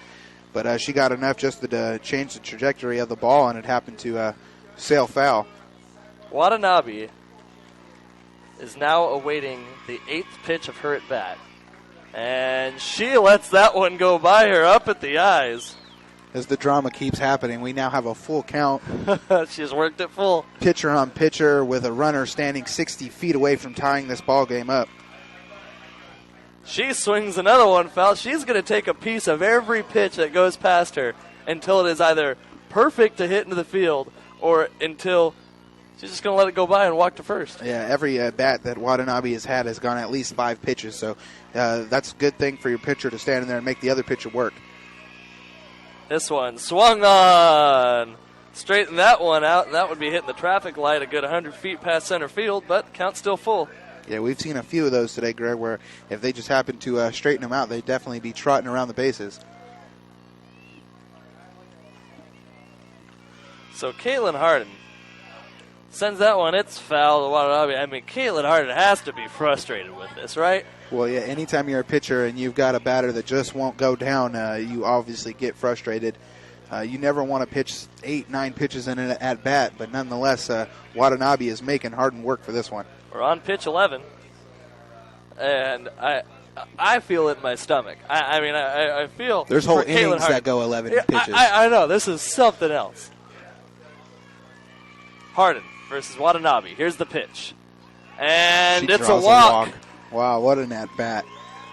but she got enough just to change the trajectory of the ball, and it happened to sail foul. Watanabe is now awaiting the 8th pitch of her at bat. And she lets that one go by her up at the eyes. As the drama keeps happening, we now have a full count. She's worked it full. Pitcher on pitcher with a runner standing 60 feet away from tying this ball game up. She swings another one foul. She's going to take a piece of every pitch that goes past her until it is either perfect to hit into the field or until she's just going to let it go by and walk to first. Yeah, every bat that Watanabe has had has gone at least 5 pitches, so that's a good thing for your pitcher to stand in there and make the other pitcher work. This one swung on. Straighten that one out, and that would be hitting the traffic light a good 100 feet past center field, but count's still full. Yeah, we've seen a few of those today, Greg, where if they just happen to straighten them out, they'd definitely be trotting around the bases. So Caitlin Harden sends that one. It's foul to Watanabe. I mean, Caitlin Harden has to be frustrated with this, right? Well, yeah, anytime you're a pitcher and you've got a batter that just won't go down, you obviously get frustrated. You never want to pitch 8, 9 pitches in an at-bat, but nonetheless, Watanabe is making Harden work for this one. We're on pitch 11, and I feel it in my stomach. I feel there's whole for Caitlin innings Harden. that go 11 Yeah, pitches. I know. This is something else. Harden versus Watanabe. Here's the pitch. And She it's a draws walk. Wow, what an at-bat.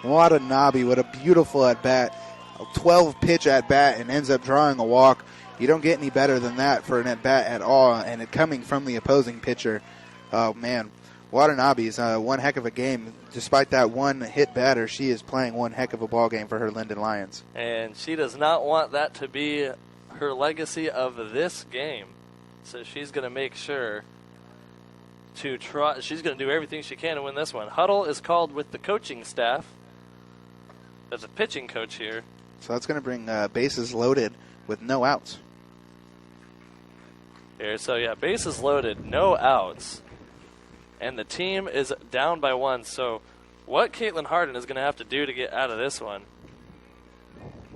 Watanabe, what a beautiful at-bat. A 12-pitch at-bat and ends up drawing a walk. You don't get any better than that for an at-bat at all, and it coming from the opposing pitcher. Oh, man. Watanabe's one heck of a game. Despite that one hit batter, she is playing one heck of a ball game for her Linden Lions. And she does not want that to be her legacy of this game. So she's going to make sure to try. She's going to do everything she can to win this one. Huddle is called with the coaching staff. There's a pitching coach here. So that's going to bring bases loaded with no outs. Here, so yeah, bases loaded, no outs. And the team is down by 1. So what Caitlin Harden is going to have to do to get out of this one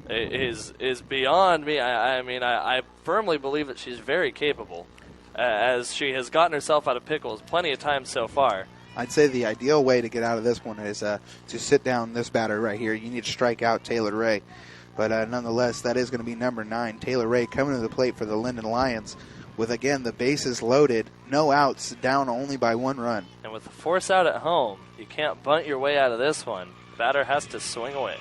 is beyond me. I firmly believe that she's very capable, as she has gotten herself out of pickles plenty of times so far. I'd say the ideal way to get out of this one is to sit down this batter right here. You need to strike out Taylor Ray. But nonetheless, that is going to be number 9, Taylor Ray, coming to the plate for the Linden Lions with, again, the bases loaded, no outs, down only by 1 run. And with the force out at home, you can't bunt your way out of this one. Batter has to swing away.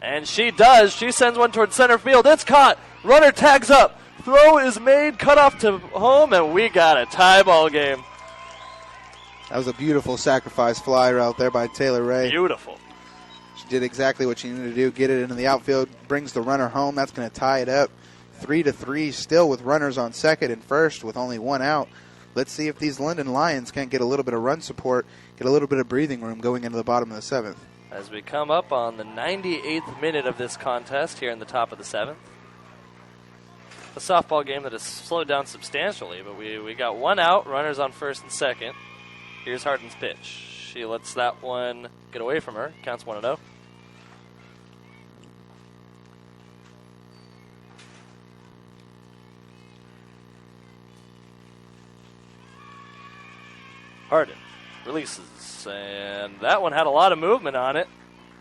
And she does. She sends one towards center field. It's caught. Runner tags up. Throw is made, cut off to home, and we got a tie ball game. That was a beautiful sacrifice fly out there by Taylor Ray. Beautiful. She did exactly what she needed to do, get it into the outfield, brings the runner home. That's going to tie it up 3-3, still with runners on second and first with only 1 out. Let's see if these Linden Lions can't get a little bit of run support, get a little bit of breathing room going into the bottom of the 7th. As we come up on the 98th minute of this contest here in the top of the 7th. A softball game that has slowed down substantially, but we got 1 out, runners on first and second. Here's Harden's pitch. She lets that one get away from her. Counts 1-0. Harden releases, and that one had a lot of movement on it.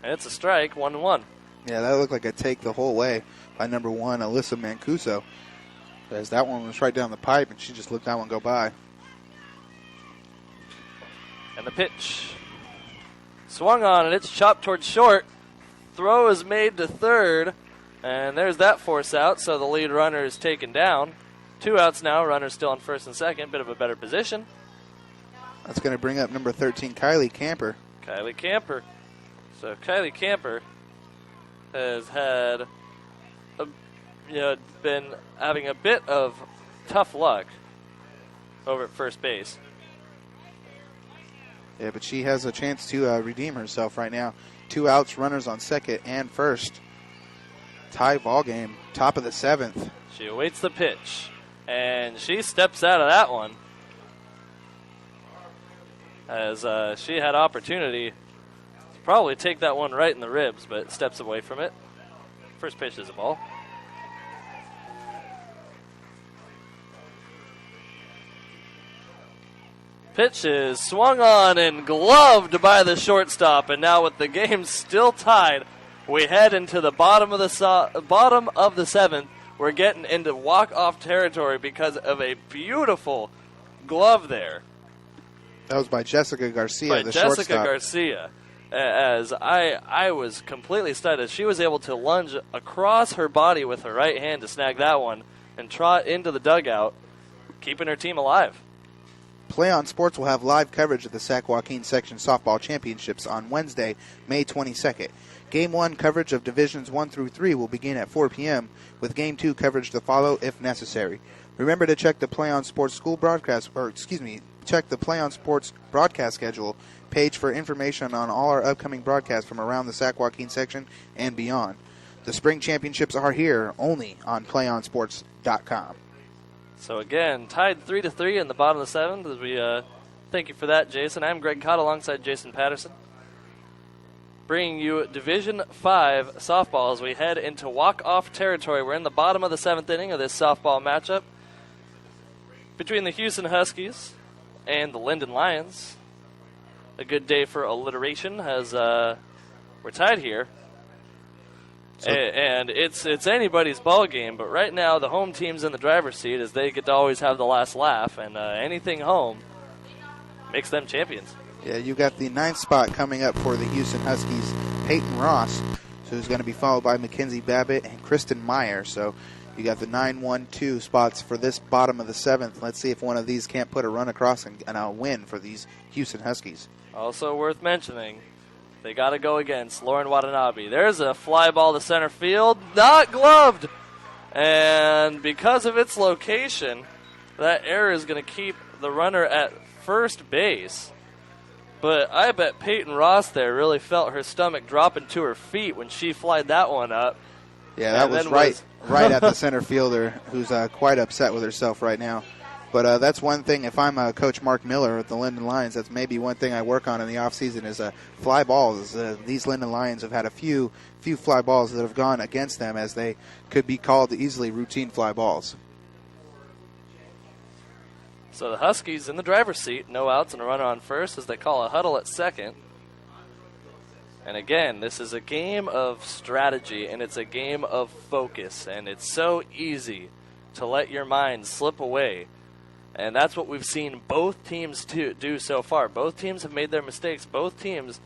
And it's a strike, 1-1. Yeah, that looked like a take the whole way by number 1, Alyssa Mancuso. As that one was right down the pipe, and she just let that one go by. And the pitch swung on, and it's chopped towards short. Throw is made to third, and there's that force out, so the lead runner is taken down. 2 outs now, runner still on first and second, bit of a better position. That's going to bring up number 13, Kylie Camper. Kylie Camper. So Kylie Camper has had, been having a bit of tough luck over at first base. Yeah, but she has a chance to redeem herself right now. 2 outs, runners on second and first. Tie ball game, top of the 7th. She awaits the pitch, and she steps out of that one as she had opportunity to probably take that one right in the ribs, but steps away from it. First pitch is a ball. Pitch is swung on and gloved by the shortstop, and now with the game still tied, we head into the bottom of the seventh. We're getting into walk-off territory because of a beautiful glove there. That was by Jessica Garcia, By the Jessica shortstop. Garcia. As I was completely stunned as she was able to lunge across her body with her right hand to snag that one and trot into the dugout, keeping her team alive. Play on Sports will have live coverage of the Sac-Joaquin Section Softball Championships on Wednesday, May 22nd. Game 1 coverage of Divisions 1 through 3 will begin at 4 p.m., with Game 2 coverage to follow if necessary. Remember to check the Play on Sports check the Play on Sports broadcast schedule page for information on all our upcoming broadcasts from around the Sac-Joaquin section and beyond. The Spring Championships are here only on playonsports.com. So again, tied 3-3 in the bottom of the seventh. As we thank you for that, Jason. I'm Greg Cott alongside Jason Patterson, bringing you Division 5 softball as we head into walk-off territory. We're in the bottom of the seventh inning of this softball matchup between the Hughson Huskies and the Linden Lions. A good day for alliteration as we're tied here. And it's anybody's ball game, but right now the home team's in the driver's seat as they get to always have the last laugh, and anything home makes them champions. Yeah, you got the 9th spot coming up for the Houston Huskies, Peyton Ross, who's going to be followed by Mackenzie Babbitt and Kristen Meyer. So you got the 9-1-2 spots for this bottom of the 7th. Let's see if one of these can't put a run across and a win for these Houston Huskies. Also worth mentioning, they got to go against Lauren Watanabe. There's a fly ball to center field, not gloved. And because of its location, that error is going to keep the runner at first base. But I bet Peyton Ross there really felt her stomach dropping to her feet when she flied that one up. Yeah, that was right at the center fielder, who's quite upset with herself right now. But that's one thing. If I'm Coach Mark Miller at the Linden Lions, that's maybe one thing I work on in the offseason is fly balls. These Linden Lions have had a few fly balls that have gone against them, as they could be called easily routine fly balls. So the Huskies in the driver's seat, no outs and a runner on first as they call a huddle at second. And again, this is a game of strategy, and it's a game of focus, and it's so easy to let your mind slip away. And that's what we've seen both teams do so far. Both teams have made their mistakes. Both teams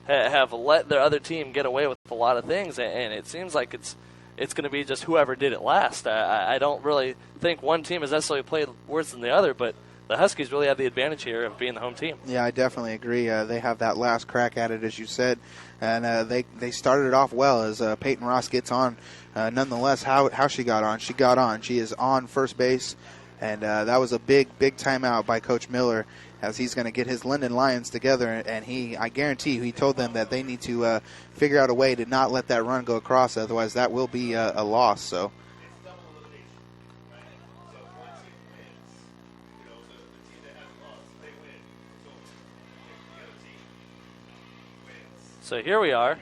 have let their other team get away with a lot of things, and it seems like it's going to be just whoever did it last. I don't really think one team has necessarily played worse than the other, but the Huskies really have the advantage here of being the home team. Yeah, I definitely agree. They have that last crack at it, as you said, and they started it off well as Peyton Ross gets on. Nonetheless, how she got on. She got on. She is on first base. And that was a big timeout by Coach Miller, as he's going to get his Linden Lions together. And I guarantee you, he told them that they need to figure out a way to not let that run go across. Otherwise, that will be a loss. So here we are.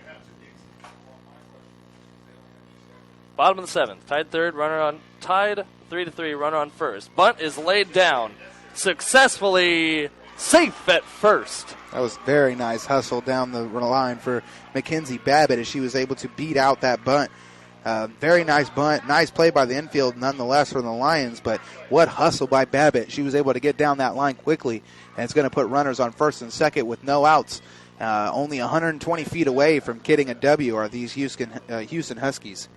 Bottom of the seventh. Tied 3-3, runner on first. Bunt is laid down. Successfully safe at first. That was very nice hustle down the line for Mackenzie Babbitt as she was able to beat out that bunt. Very nice bunt. Nice play by the infield nonetheless from the Lions, but what hustle by Babbitt. She was able to get down that line quickly, and it's going to put runners on first and second with no outs. Only 120 feet away from getting a W are these Houston Huskies.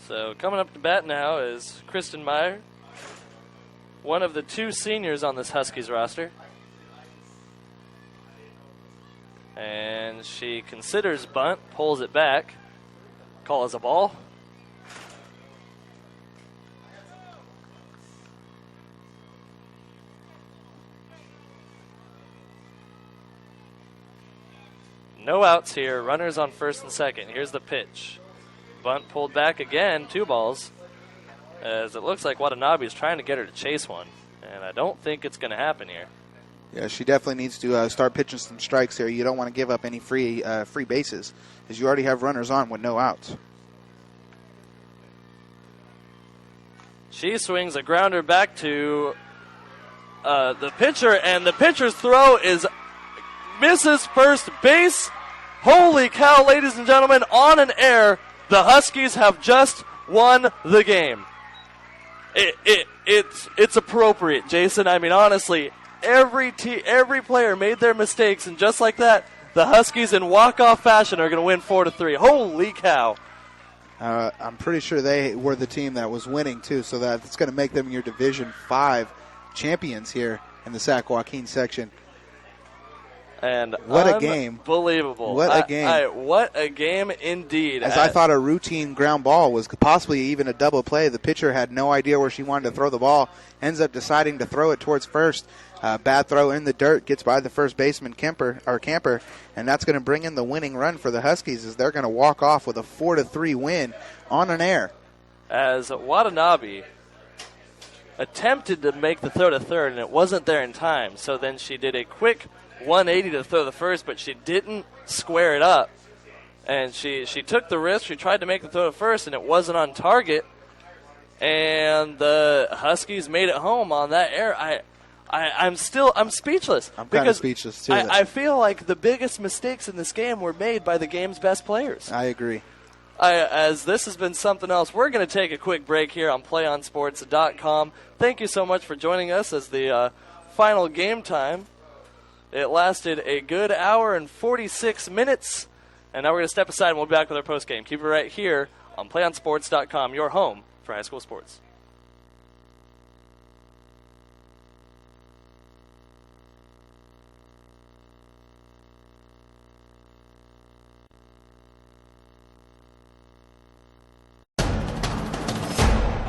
So coming up to bat now is Kristen Meyer, one of the two seniors on this Huskies roster. And she considers bunt, pulls it back. Call is a ball. No outs here. Runners on first and second. Here's the pitch. Bunt pulled back again, 2 balls, as it looks like Watanabe is trying to get her to chase one, and I don't think it's going to happen here. Yeah, she definitely needs to start pitching some strikes here. You don't want to give up any free bases, as you already have runners on with no outs. She swings a grounder back to the pitcher, and the pitcher's throw is misses first base. Holy cow, ladies and gentlemen, on an air, the Huskies have just won the game. It's appropriate, Jason. I mean, honestly, every player made their mistakes, and just like that, the Huskies in walk-off fashion are going to win 4-3. Holy cow. I'm pretty sure they were the team that was winning, too, so that's going to make them your Division 5 champions here in the Sac-Joaquin section. And what a game. Unbelievable. What a game. What a game indeed. As I thought a routine ground ball was possibly even a double play. The pitcher had no idea where she wanted to throw the ball, ends up deciding to throw it towards first. Bad throw in the dirt, gets by the first baseman Camper, and that's going to bring in the winning run for the Huskies as they're going to walk off with a 4-3 win on an air. As Watanabe attempted to make the throw to third, and it wasn't there in time, so then she did a quick 180 to throw the first, but she didn't square it up. And she took the risk. She tried to make the throw to first, and it wasn't on target. And the Huskies made it home on that air. I'm speechless. I'm kind of speechless, too. I feel like the biggest mistakes in this game were made by the game's best players. I agree. As this has been something else, we're going to take a quick break here on PlayOnSports.com. Thank you so much for joining us as the final game time. It lasted a good hour and 46 minutes. And now we're going to step aside and we'll be back with our postgame. Keep it right here on PlayOnSports.com, your home for high school sports.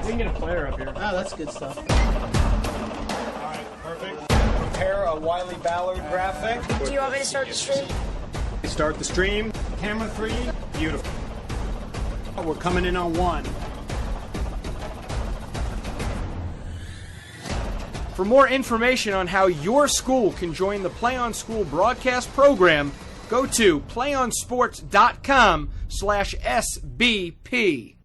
We can get a player up here. Oh, that's good stuff. All right, perfect. Prepare a Wiley Ballard graphic. Do you want me to start the stream? Start the stream. Camera 3. Beautiful. We're coming in on 1. For more information on how your school can join the Play On School broadcast program, go to playonsports.com/SBP.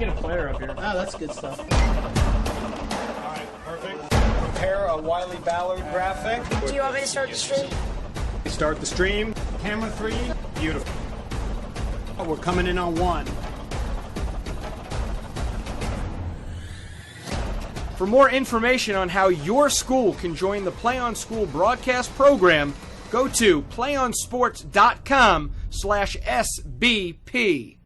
get a player up here. Oh, that's good stuff. All right, perfect. Prepare a Wiley Ballard graphic. Do you want me to start the stream? Start the stream. Camera 3. Beautiful. Oh, we're coming in on 1. For more information on how your school can join the Play on School broadcast program, go to playonsports.com/SBP.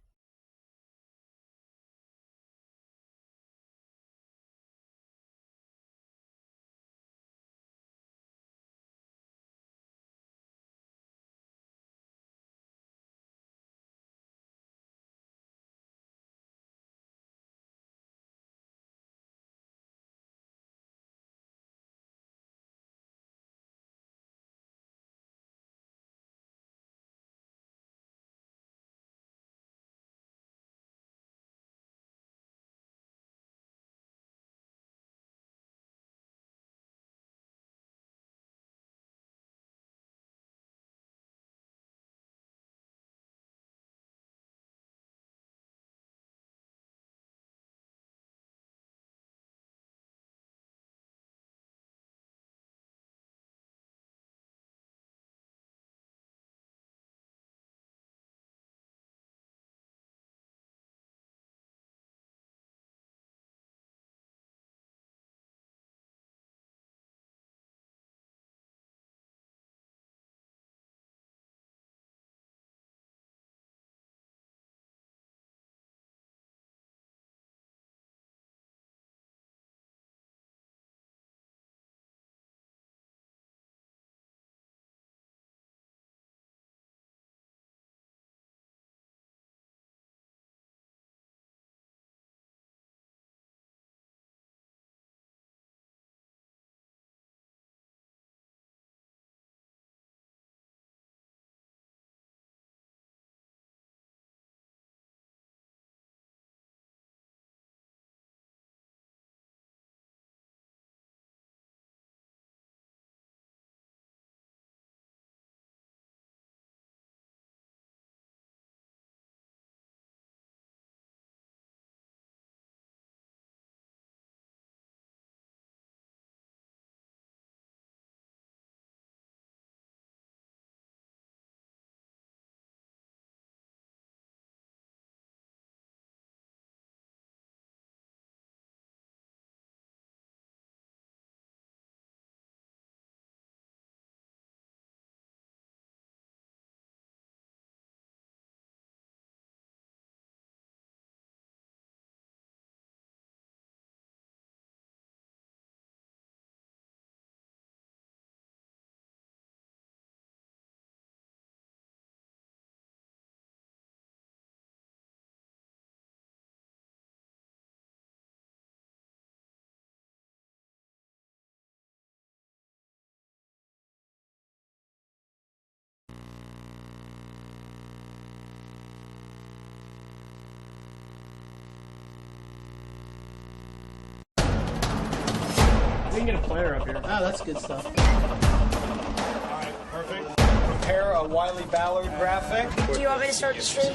We can get a player up here. Oh, that's good stuff. All right, perfect. Prepare a Wiley Ballard graphic. Do you want me to start the stream?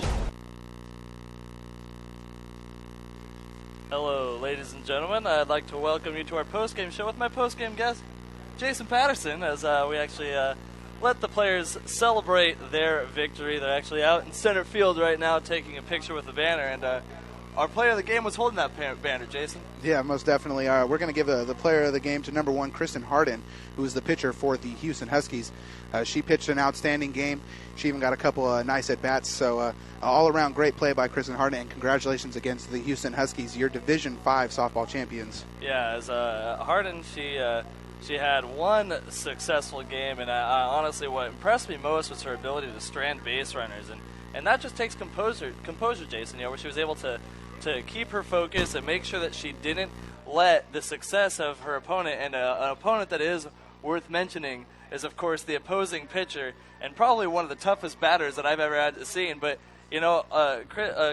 Hello, ladies and gentlemen. I'd like to welcome you to our post-game show with my post-game guest, Jason Patterson, as we actually let the players celebrate their victory. They're actually out in center field right now taking a picture with the banner, and our player of the game was holding that banner, Jason. Yeah, most definitely. We're going to give the player of the game to number 1, Kristen Harden, who is the pitcher for the Hughson Huskies. She pitched an outstanding game. She even got a couple nice at-bats. So all-around great play by Kristen Harden, and congratulations against the Hughson Huskies, your Division V softball champions. Yeah, as Harden, she had one successful game, and honestly what impressed me most was her ability to strand base runners. And that just takes composure, Jason, where she was able to keep her focus and make sure that she didn't let the success of her opponent, and an opponent that is worth mentioning is, of course, the opposing pitcher, and probably one of the toughest batters that I've ever had to see. But,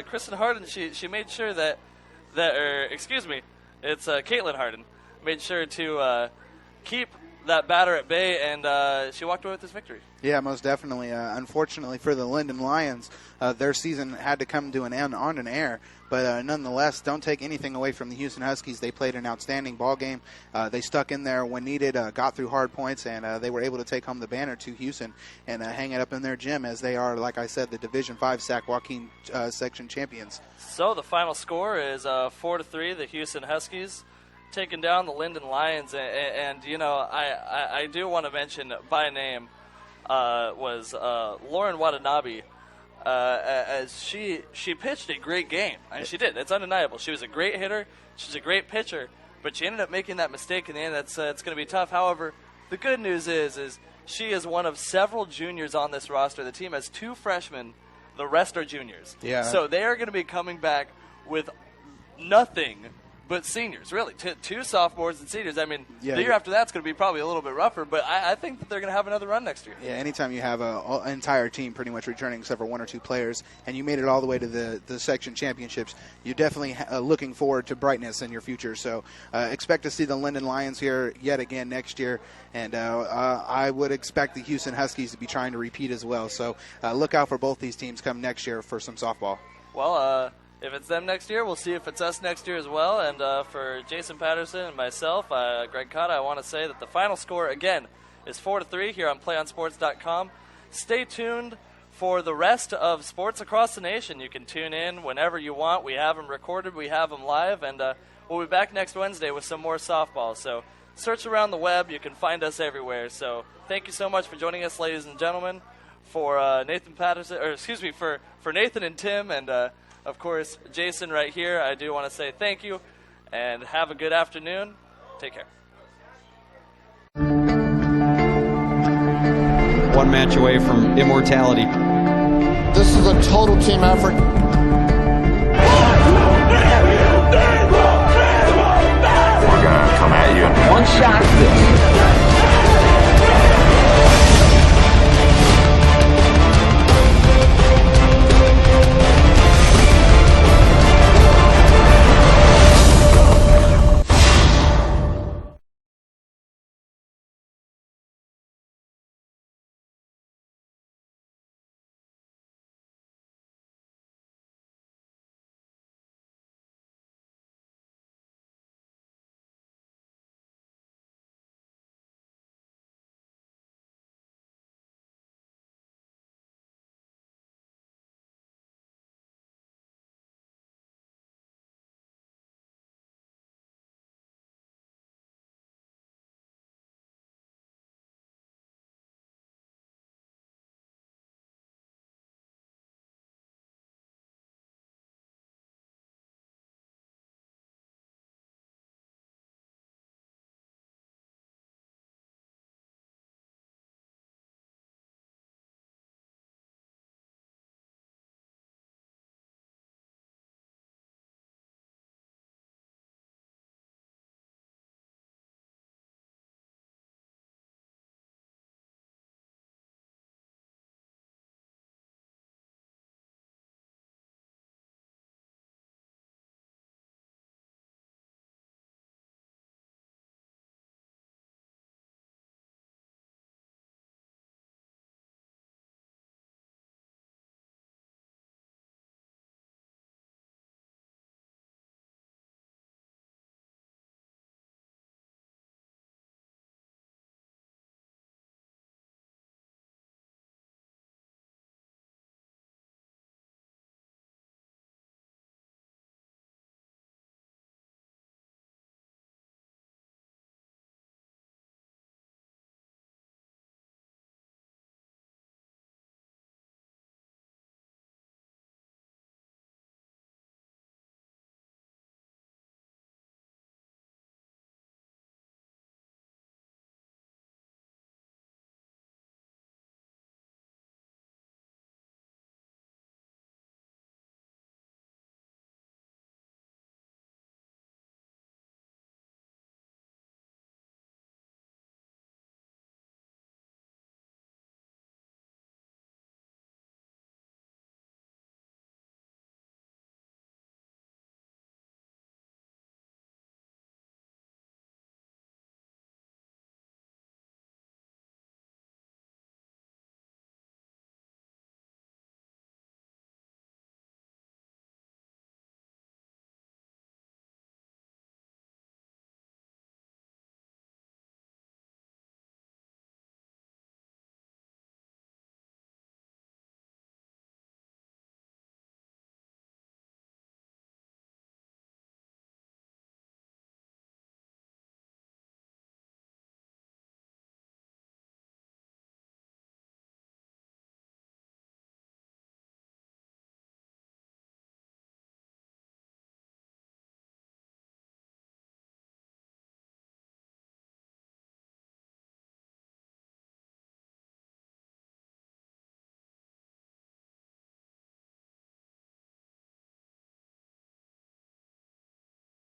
Kristen Harden, she made sure it's Caitlin Harden, made sure to keep that batter at bay, and she walked away with this victory. Yeah, most definitely. Unfortunately for the Linden Lions, their season had to come to an end on an air. But nonetheless, don't take anything away from the Hughson Huskies. They played an outstanding ball game. They stuck in there when needed, got through hard points, and they were able to take home the banner to Hughson and hang it up in their gym, as they are, like I said, the Division 5 Sac-Joaquin section champions. So the final score is 4-3. The Hughson Huskies taking down the Linden Lions, and you know, I do want to mention by name was Lauren Watanabe. As she pitched a great game. I mean, she did. It's undeniable. She was a great hitter. She's a great pitcher. But she ended up making that mistake in the end. It's going to be tough. However, the good news is she is one of several juniors on this roster. The team has 2 freshmen. The rest are juniors. Yeah. So they are going to be coming back with nothing but seniors, really. 2 sophomores and seniors. I mean, Yeah, the year after that's going to be probably a little bit rougher, but I think that they're going to have another run next year. Yeah, anytime you have an entire team pretty much returning except for 1 or 2 players, and you made it all the way to the section championships, you're definitely looking forward to brightness in your future. So expect to see the Linden Lions here yet again next year, and I would expect the Hughson Huskies to be trying to repeat as well. So look out for both these teams come next year for some softball. Well, if it's them next year, we'll see if it's us next year as well. And for Jason Patterson and myself, Greg Cotta, I want to say that the final score, again, is 4-3 here on PlayOnSports.com. Stay tuned for the rest of sports across the nation. You can tune in whenever you want. We have them recorded. We have them live. And we'll be back next Wednesday with some more softball. So search around the web. You can find us everywhere. So thank you so much for joining us, ladies and gentlemen. For Nathan Patterson, or excuse me, for Nathan and Tim, and of course, Jason right here, I do want to say thank you, and have a good afternoon. Take care. One match away from immortality. This is a total team effort.